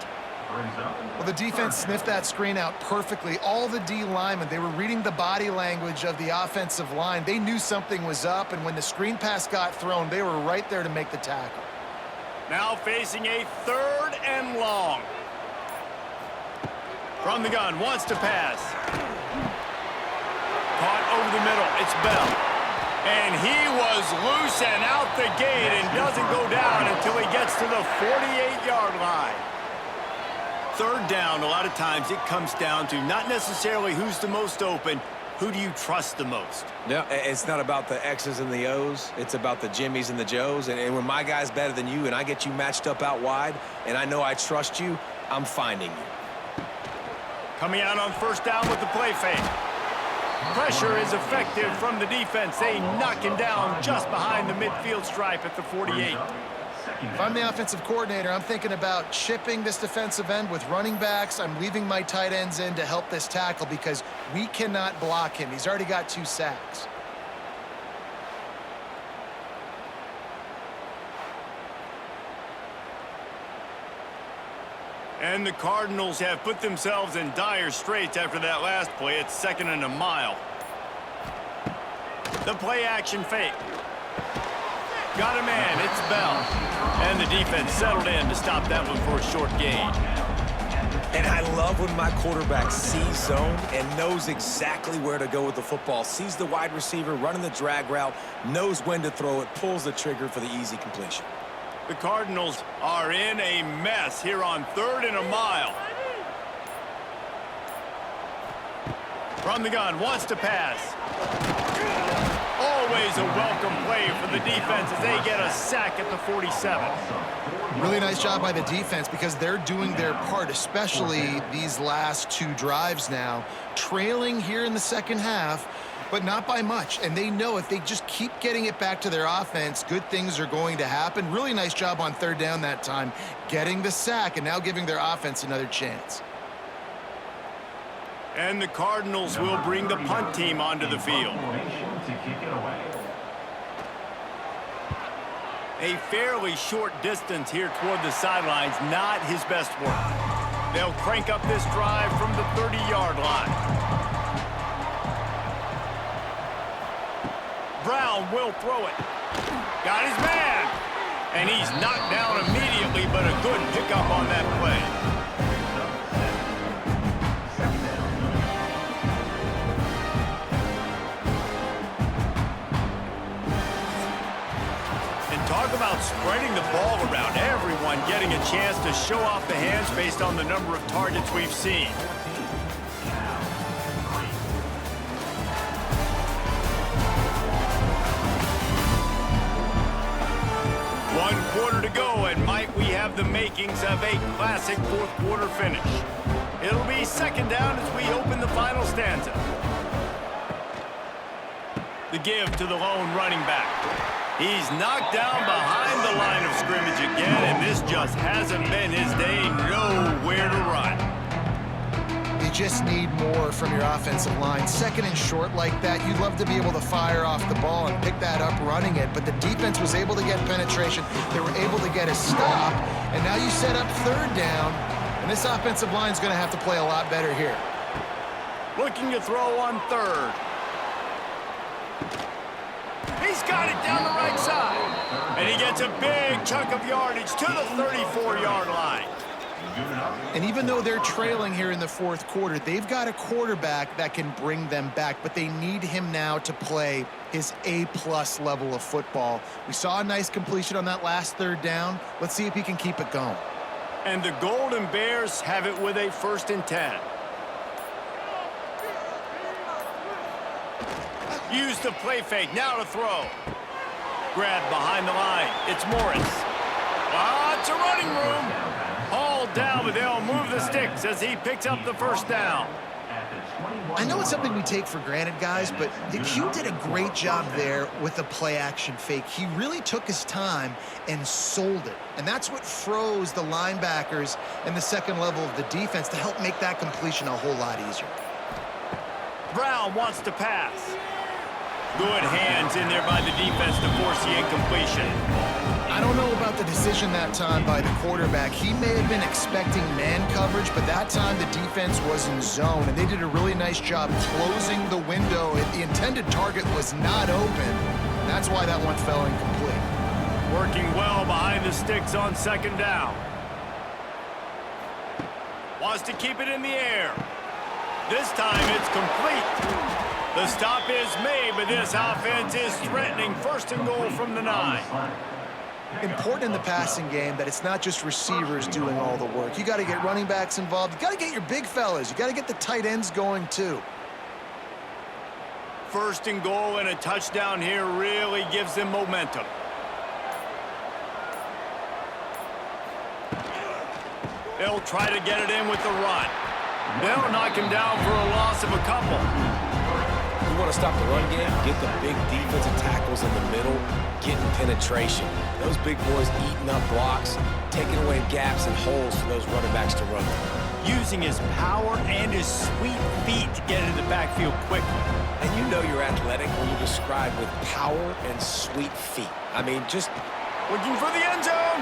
Well, the defense sniffed that screen out perfectly. All the D linemen, they were reading the body language of the offensive line. They knew something was up, and when the screen pass got thrown, they were right there to make the tackle. Now facing a 3rd and long. From the gun, wants to pass. Caught over the middle, it's Bell. And he was loose and out the gate and doesn't go down until he gets to the 48-yard line. 3rd down, a lot of times it comes down to not necessarily who's the most open, who do you trust the most? No, it's not about the X's and the O's. It's about the Jimmys and the Joes. And when my guy's better than you and I get you matched up out wide and I know I trust you, I'm finding you. Coming out on first down with the play fake. Pressure is effective from the defense. They knock him down just behind the midfield stripe at the 48. If I'm the offensive coordinator, I'm thinking about chipping this defensive end with running backs. I'm leaving my tight ends in to help this tackle because we cannot block him. He's already got 2 sacks. And the Cardinals have put themselves in dire straits after that last play. It's 2nd and a mile. The play action fake. Got a man, it's Bell. And the defense settled in to stop that one for a short gain. And I love when my quarterback sees zone and knows exactly where to go with the football. Sees the wide receiver running the drag route, knows when to throw it, pulls the trigger for the easy completion. The Cardinals are in a mess here on 3rd and a mile. From the gun, wants to pass. Always a welcome play for the defense as they get a sack at the 47. Really nice job by the defense because they're doing their part, especially these last 2 drives now. Trailing here in the second half, but not by much. And they know if they just keep getting it back to their offense, good things are going to happen. Really nice job on 3rd down that time, getting the sack and now giving their offense another chance. And the Cardinals will bring the punt team onto the field. A fairly short distance here toward the sidelines, not his best work. They'll crank up this drive from the 30-yard line. Brown will throw it. Got his man. And he's knocked down immediately, but a good pickup on that play. Talk about spreading the ball around. Everyone getting a chance to show off the hands based on the number of targets we've seen. One quarter to go, and might we have the makings of a classic 4th quarter finish. It'll be 2nd down as we open the final stanza. The give to the lone running back. He's knocked down behind the line of scrimmage again, and this just hasn't been his day. Nowhere to run. You just need more from your offensive line. 2nd and short like that, you'd love to be able to fire off the ball and pick that up running it, but the defense was able to get penetration. They were able to get a stop, and now you set up 3rd down, and this offensive line is going to have to play a lot better here. Looking to throw on 3rd. He's got it down the right side. And he gets a big chunk of yardage to the 34-yard line. And even though they're trailing here in the 4th quarter, they've got a quarterback that can bring them back, but they need him now to play his A-plus level of football. We saw a nice completion on that last 3rd down. Let's see if he can keep it going. And the Golden Bears have it with a 1st and 10. Use the play fake, now to throw. Grab behind the line, it's Morris. It's a running room. Hauled down, but they'll move the sticks as he picks up the 1st down. I know it's something we take for granted, guys, but Q did a great job there with the play action fake. He really took his time and sold it. And that's what froze the linebackers and the 2nd level of the defense to help make that completion a whole lot easier. Brown wants to pass. Good hands in there by the defense to force the incompletion. I don't know about the decision that time by the quarterback. He may have been expecting man coverage, but that time the defense was in zone, and they did a really nice job closing the window. The intended target was not open. That's why that one fell incomplete. Working well behind the sticks on 2nd down. Wants to keep it in the air. This time it's complete. The stop is made, but this offense is threatening 1st and goal from the 9. Important in the passing game that it's not just receivers doing all the work. You got to get running backs involved. You got to get your big fellas. You got to get the tight ends going too. 1st and goal and a touchdown here really gives them momentum. They'll try to get it in with the run. They'll knock him down for a loss of a couple. want to stop the run game, get the big defensive tackles in the middle, getting penetration. Those big boys eating up blocks, taking away gaps and holes for those running backs to run through. Using his power and his sweet feet to get into the backfield quickly. And you know you're athletic when you describe with power and sweet feet. I mean, just looking for the end zone.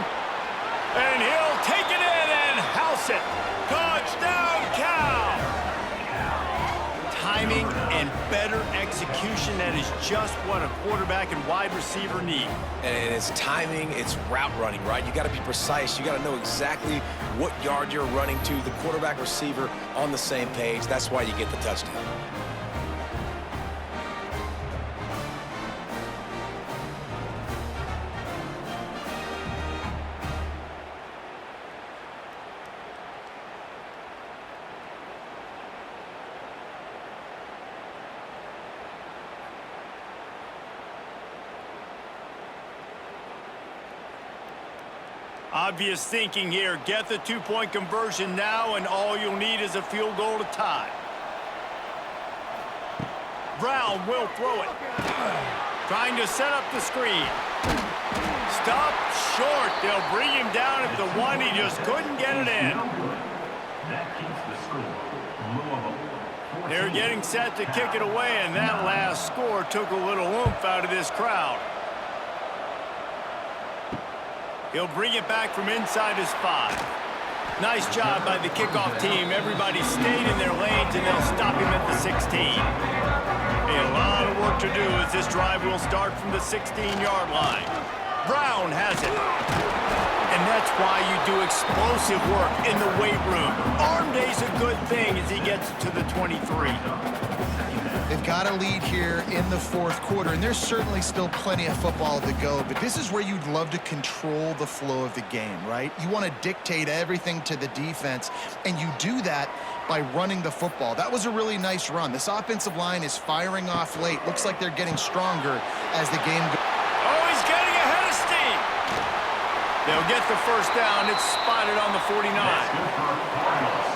And he'll take it in and house it. Touchdown, Cal! Timing and better execution, that is just what a quarterback and wide receiver need. And it's timing, it's route running, right? You got to be precise. You got to know exactly what yard you're running to. The quarterback receiver on the same page. That's why you get the touchdown. Obvious thinking here. Get the two-point conversion now, and all you'll need is a field goal to tie. Brown will throw it. Trying to set up the screen. Stopped short. They'll bring him down at the one. He just couldn't get it in. That keeps the score. Louisville. They're getting set to kick it away, and that last score took a little oomph out of this crowd. He'll bring it back from inside his 5. Nice job by the kickoff team. Everybody stayed in their lanes, and they'll stop him at the 16. A lot of work to do as this drive will start from the 16-yard line. Brown has it. And that's why you do explosive work in the weight room. Arm day's a good thing as he gets to the 23. They've got a lead here in the fourth quarter, and there's certainly still plenty of football to go, but this is where you'd love to control the flow of the game, right? You want to dictate everything to the defense, and you do that by running the football. That was a really nice run. This offensive line is firing off late. Looks like they're getting stronger as the game goes. Oh, he's getting ahead of steam. They'll get the first down. It's spotted on the 49.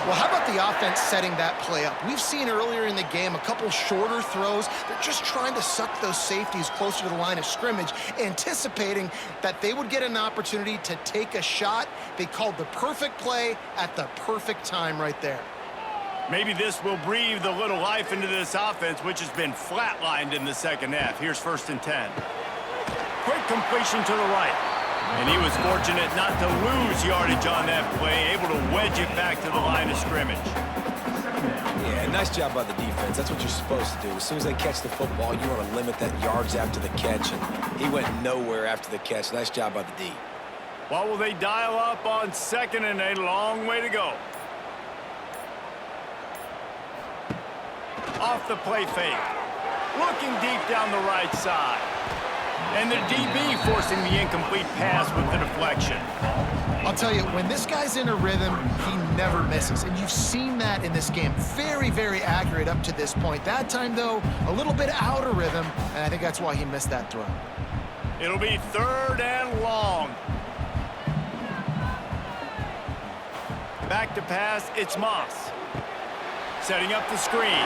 Well, how about the offense setting that play up? We've seen earlier in the game a couple shorter throws. They're just trying to suck those safeties closer to the line of scrimmage, anticipating that they would get an opportunity to take a shot. They called the perfect play at the perfect time right there. Maybe this will breathe a little life into this offense, which has been flatlined in the second half. Here's 1st and 10. Quick completion to the right. And he was fortunate not to lose yardage on that play, able to wedge it back to the line of scrimmage. Yeah, nice job by the defense. That's what you're supposed to do. As soon as they catch the football, you want to limit that yards after the catch, and he went nowhere after the catch. Nice job by the D. What will they dial up on 2nd and a long way to go? Off the play fake. Looking deep down the right side. And the DB forcing the incomplete pass with the deflection. I'll tell you, when this guy's in a rhythm, he never misses. And you've seen that in this game. Very, very accurate up to this point. That time, though, a little bit out of rhythm, and I think that's why he missed that throw. It'll be 3rd and long. Back to pass, it's Moss. Setting up the screen.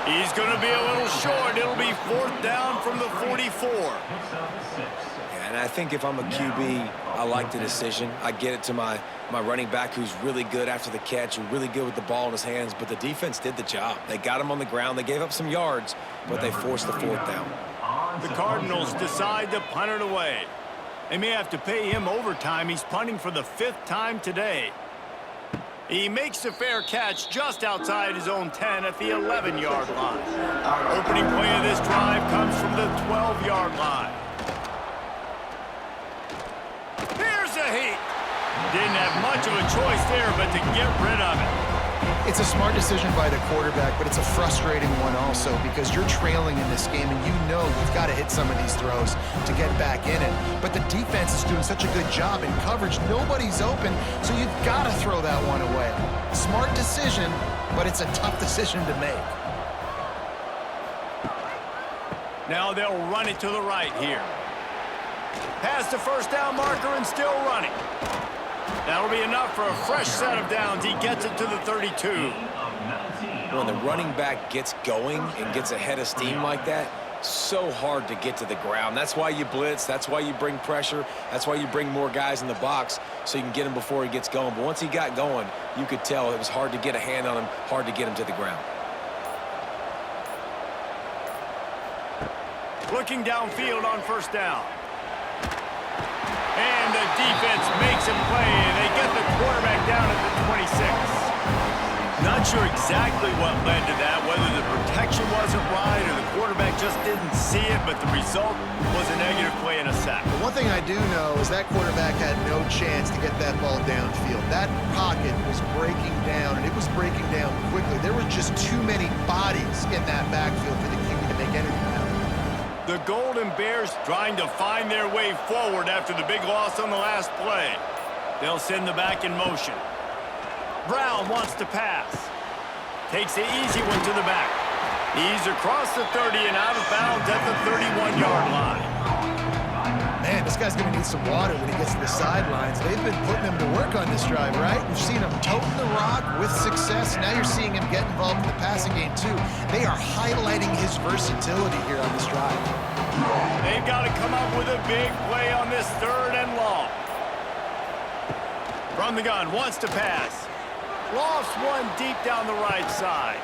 He's going to be a little short. It'll be 4th down from the 44. Yeah, and I think if I'm a QB, I like the decision. I get it to my running back who's really good after the catch and really good with the ball in his hands, but the defense did the job. They got him on the ground. They gave up some yards, but they forced the 4th down. The Cardinals decide to punt it away. They may have to pay him overtime. He's punting for the 5th time today. He makes a fair catch just outside his own 10 at the 11-yard line. Opening play of this drive comes from the 12-yard line. Here's a heat. Didn't have much of a choice there, but to get rid of it. It's a smart decision by the quarterback, but it's a frustrating one also because you're trailing in this game and you know you've got to hit some of these throws to get back in it. But the defense is doing such a good job in coverage. Nobody's open, so you've got to throw that one away. Smart decision, but it's a tough decision to make. Now they'll run it to the right here. Past the 1st down marker and still running. That'll be enough for a fresh set of downs. He gets it to the 32. when the running back gets going and gets ahead of steam like that, so hard to get to the ground. That's why you blitz. That's why you bring pressure. That's why you bring more guys in the box so you can get him before he gets going. But once he got going, you could tell it was hard to get a hand on him, hard to get him to the ground. Looking downfield on first down. And the defense makes a play, and they get the quarterback down at the 26. Not sure exactly what led to that, whether the protection wasn't right or the quarterback just didn't see it, but the result was a negative play and a sack. But one thing I do know is that quarterback had no chance to get that ball downfield. That pocket was breaking down, and it was breaking down quickly. There were just too many bodies in that backfield for the QB to make anything happen. The Golden Bears trying to find their way forward after the big loss on the last play. They'll send the back in motion. Brown wants to pass. Takes the easy one to the back. He's across the 30 and out of bounds at the 31-yard line. Man, this guy's going to need some water when he gets to the sidelines. They've been putting him to work on this drive, right? We've seen him toting the rock with success. Now you're seeing him get involved in the passing game, too. They are highlighting his versatility here on this drive. They've got to come up with a big play on this 3rd and long. From the gun, wants to pass. Lofts one deep down the right side.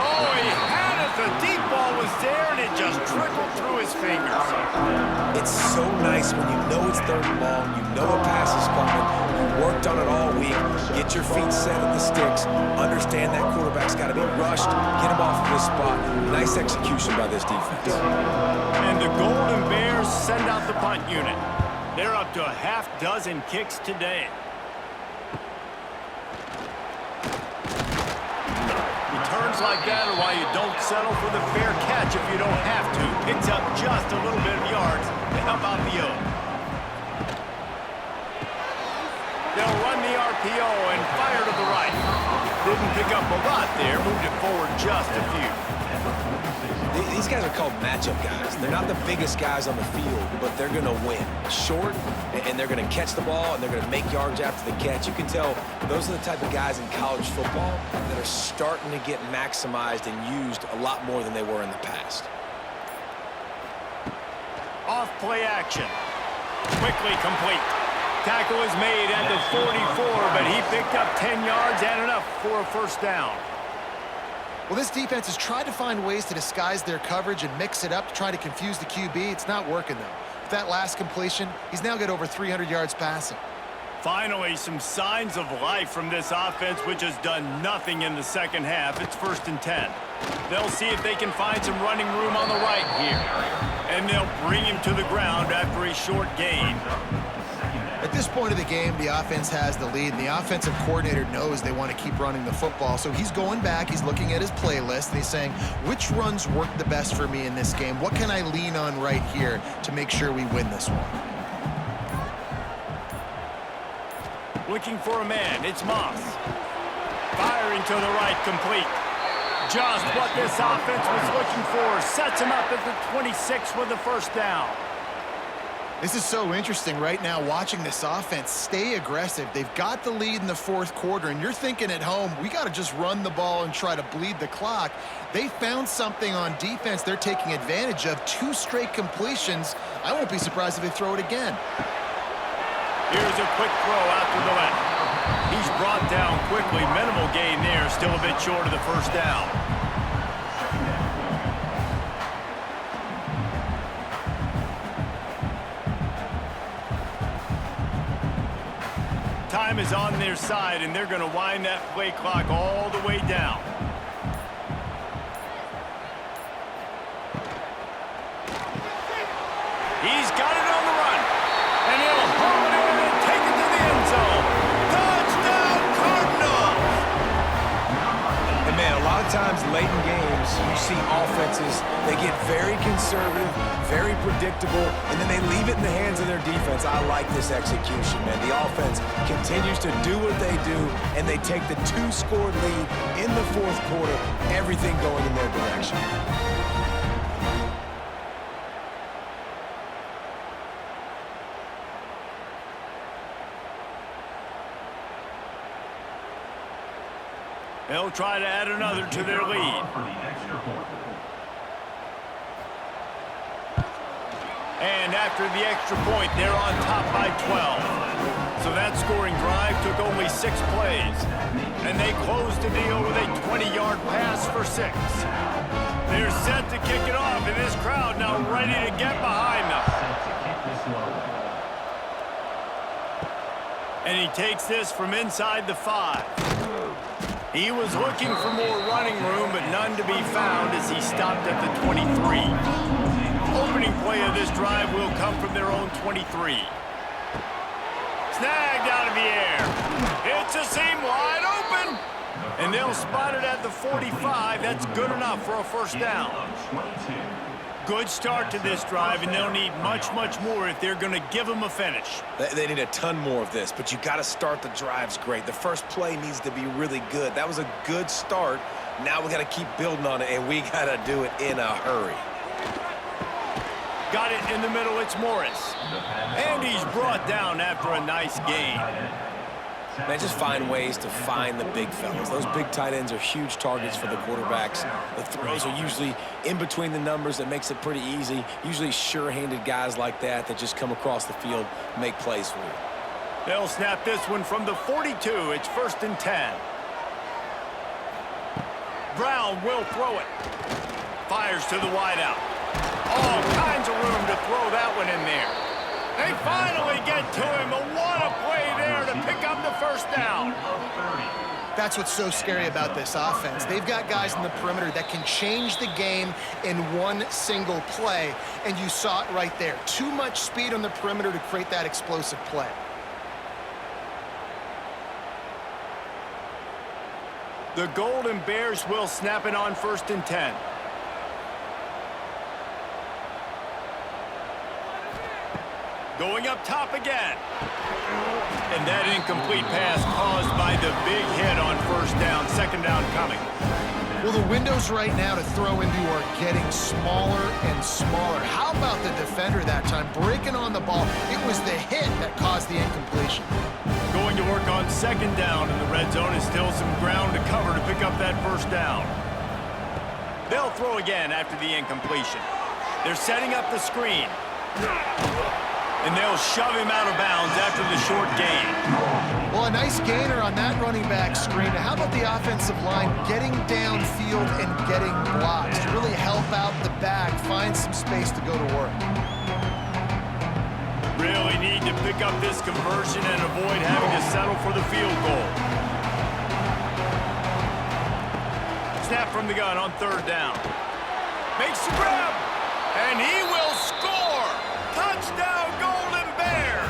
Oh, he had it. The deep ball was there, and it just trickled through his fingers. It's so nice when you know it's 3rd and long, you know a pass is coming, you worked on it all week, get your feet set at the sticks, understand that quarterback's got to be rushed, get him off of this spot. Nice execution by this defense. And the Golden Bears send out the punt unit. They're up to a half dozen kicks today. Returns like that are why you don't settle for the fair catch if you don't have to. Picks up just a little bit of yards to help out the O. They'll run the RPO and fire to the right. Didn't pick up a lot there, moved it forward just a few. These guys are called matchup guys. They're not the biggest guys on the field, but they're going to win. Short, and they're going to catch the ball, and they're going to make yards after the catch. You can tell those are the type of guys in college football that are starting to get maximized and used a lot more than they were in the past. Off play action. Quickly complete. Tackle is made at the 44, but he picked up 10 yards and enough for a first down. Well, this defense has tried to find ways to disguise their coverage and mix it up to try to confuse the QB. It's not working, though. With that last completion, he's now got over 300 yards passing. Finally, some signs of life from this offense, which has done nothing in the second half. It's 1st and 10. They'll see if they can find some running room on the right here. And they'll bring him to the ground after a short gain. At this point of the game, the offense has the lead, and the offensive coordinator knows they want to keep running the football. So he's going back, he's looking at his playlist, and he's saying, which runs work the best for me in this game? What can I lean on right here to make sure we win this one? Looking for a man, it's Moss. Firing to the right, complete. Just what this offense was looking for. Sets him up at the 26 with the first down. This is so interesting right now, watching this offense stay aggressive. They've got the lead in the 4th quarter, and you're thinking at home, we got to just run the ball and try to bleed the clock. They found something on defense they're taking advantage of. 2 straight completions. I won't be surprised if they throw it again. Here's a quick throw out to the left. He's brought down quickly. Minimal gain there, still a bit short of the first down. Time is on their side, and they're going to wind that play clock all the way down. He's got it on the run, and he'll haul it in and take it to the end zone. Touchdown, Cardinals! And man, a lot of times late in games, you see offenses, they get very conservative, very predictable, and then they leave it in the hands of their defense. I like this execution, man. The offense continues to do what they do, and they take the 2-score lead in the 4th quarter, everything going in their direction. They'll try to add another to their lead. For the extra point. And after the extra point, they're on top by 12. So that scoring drive took only 6 plays. And they closed the deal with a 20-yard pass for 6. They're set to kick it off, and this crowd now ready to get behind them. Set to kick this one away. And he takes this from inside the 5. He was looking for more running room, but none to be found as he stopped at the 23. Opening play of this drive will come from their own 23. Snagged out of the air. It's a seam wide open. And they'll spot it at the 45. That's good enough for a first down. Good start to this drive, and they'll need much, much more if they're going to give them a finish. They need a ton more of this, but you got to start the drives great. The first play needs to be really good. That was a good start. Now we got to keep building on it, and we got to do it in a hurry. Got it in the middle, it's Morris. And he's brought down after a nice gain. Man, just find ways to find the big fellas. Those big tight ends are huge targets for the quarterbacks. The throws are usually in between the numbers. That makes it pretty easy. Usually sure-handed guys like that just come across the field, make plays for you. They'll snap this one from the 42. It's 1st and 10. Brown will throw it. Fires to the wideout. All kinds of room to throw that one in there. They finally get to him, but what a play there to pick up the first down. That's what's so scary about this offense. They've got guys in the perimeter that can change the game in one single play, and you saw it right there. Too much speed on the perimeter to create that explosive play. The Golden Bears will snap it on 1st and 10. Going up top again. And that incomplete pass caused by the big hit on 1st down. 2nd down coming. Well, the windows right now to throw into are getting smaller and smaller. How about the defender that time breaking on the ball? It was the hit that caused the incompletion. Going to work on 2nd down, and the red zone is still some ground to cover to pick up that 1st down. They'll throw again after the incompletion. They're setting up the screen. And they'll shove him out of bounds after the short gain. Well, a nice gainer on that running back screen. How about the offensive line getting downfield and getting blocks to really help out the back, find some space to go to work? Really need to pick up this conversion and avoid having to settle for the field goal. Snap from the gun on 3rd down. Makes the grab, and he will score. Touchdown, Golden Bears!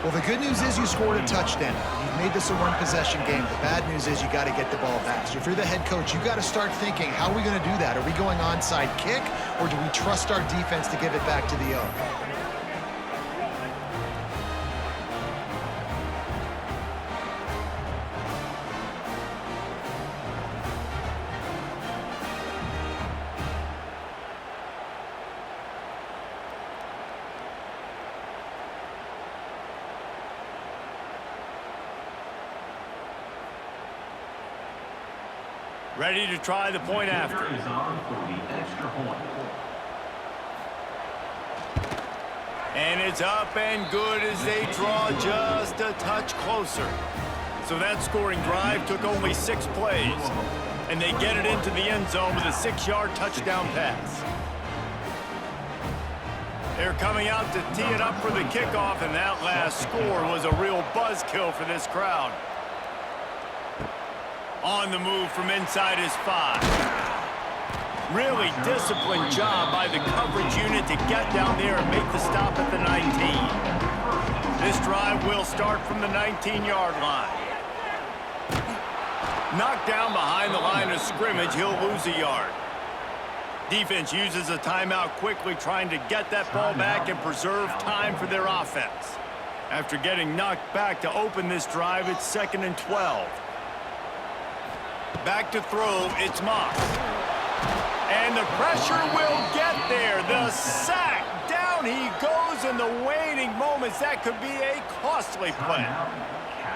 Well, the good news is you scored a touchdown. You've made this a one-possession game. The bad news is you got to get the ball back. So if you're the head coach, you got to start thinking, how are we going to do that? Are we going onside kick, or do we trust our defense to give it back to the owner? Ready to try the point after. Is on for the extra point. And it's up and good as they draw just a touch closer. So that scoring drive took only 6 plays. And they get it into the end zone with a 6-yard touchdown pass. They're coming out to tee it up for the kickoff, and that last score was a real buzzkill for this crowd. On the move from inside his 5. Really disciplined job by the coverage unit to get down there and make the stop at the 19. This drive will start from the 19-yard line. Knocked down behind the line of scrimmage, he'll lose a yard. Defense uses a timeout quickly, trying to get that ball back and preserve time for their offense. After getting knocked back to open this drive, it's 2nd and 12. Back to throw, it's Moss. And the pressure will get there. The sack. Down he goes in the waiting moments. That could be a costly play.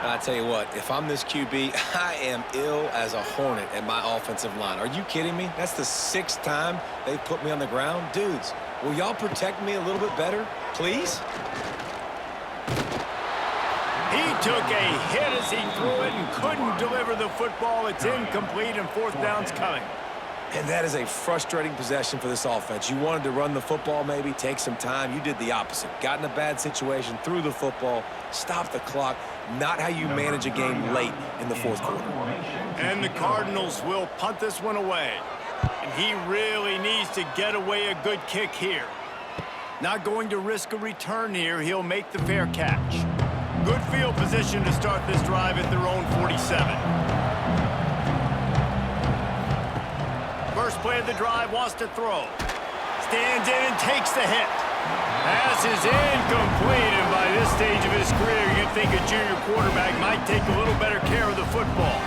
I tell you what, if I'm this QB, I am ill as a hornet at my offensive line. Are you kidding me? That's the 6th time they've put me on the ground. Dudes, will y'all protect me a little bit better, please? He took a hit as he threw it and couldn't deliver the football. It's incomplete and 4th down's coming. And that is a frustrating possession for this offense. You wanted to run the football maybe, take some time. You did the opposite. Got in a bad situation, threw the football, stopped the clock. Not how you manage a game late in the 4th quarter. And the Cardinals will punt this one away. And he really needs to get away a good kick here. Not going to risk a return here. He'll make the fair catch. Good field position to start this drive at their own 47. First play of the drive, wants to throw. Stands in and takes the hit. Pass is incomplete, and by this stage of his career, you'd think a junior quarterback might take a little better care of the football.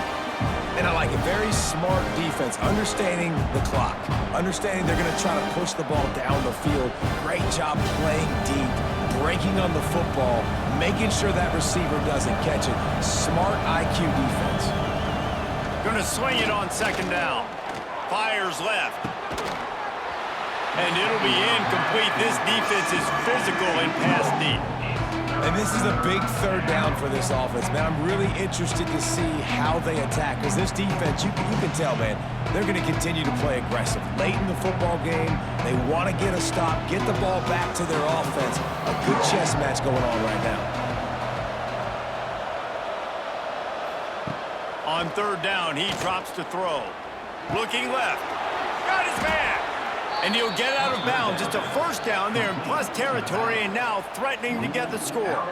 And I like it. Very smart defense, understanding the clock, understanding they're going to try to push the ball down the field. Great job playing deep, breaking on the football, making sure that receiver doesn't catch it. Smart IQ defense. Going to swing it on 2nd down. Fires left. And it'll be incomplete. This defense is physical and pass deep. And this is a big 3rd down for this offense, man. I'm really interested to see how they attack. Because this defense, you can tell, man, they're going to continue to play aggressive. Late in the football game, they want to get a stop, get the ball back to their offense. A good chess match going on right now. On 3rd down, he drops to throw. Looking left. Got his man. And he'll get out of bounds. It's a 1st down there in plus territory, and now threatening to get the score.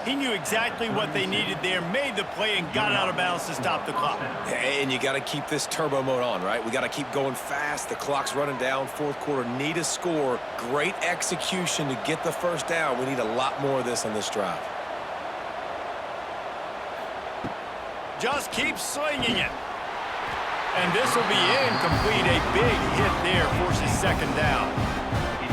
He knew exactly what they needed there, made the play, and got out of bounds to stop the clock. And you got to keep this turbo mode on, right? We got to keep going fast. The clock's running down. 4th quarter, need a score. Great execution to get the 1st down. We need a lot more of this on this drive. Just keep slinging it. And this will be incomplete. A big hit there forces 2nd down.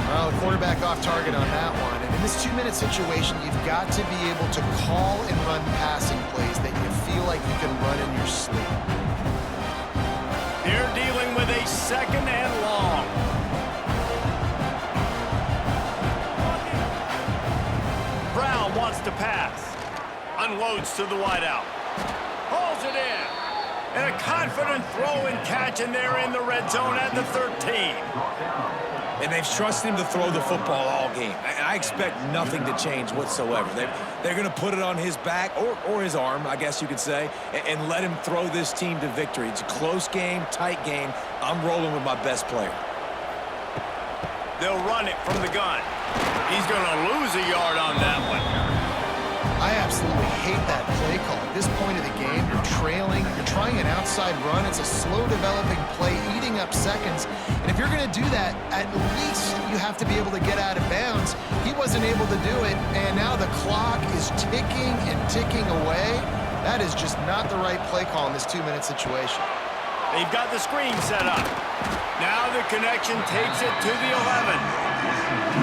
Well, the quarterback off target on that one. And in this 2-minute situation, you've got to be able to call and run passing plays that you feel like you can run in your sleep. They're dealing with a 2nd and long. Brown wants to pass. Unloads to the wideout. Pulls it in. And a confident throw and catch, and they're in the red zone at the 13. And they've trusted him to throw the football all game. I expect nothing to change whatsoever. They're going to put it on his back, or his arm, I guess you could say, and let him throw this team to victory. It's a close game, tight game. I'm rolling with my best player. They'll run it from the gun. He's going to lose a yard on that one. I absolutely hate that play call. At this point of the game, you're trailing, you're trying an outside run. It's a slow developing play, eating up seconds. And if you're going to do that, at least you have to be able to get out of bounds. He wasn't able to do it, and now the clock is ticking and ticking away. That is just not the right play call in this 2-minute situation. They've got the screen set up. Now the connection takes it to the 11.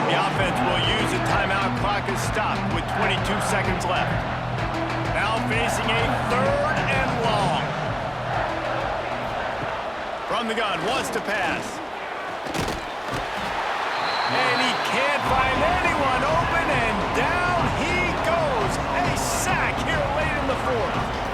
The offense will use a timeout. Clock is stopped with 22 seconds left. Now facing a 3rd and long. From the gun, wants to pass. And he can't find anyone open, and down he goes. A sack here late in the 4th.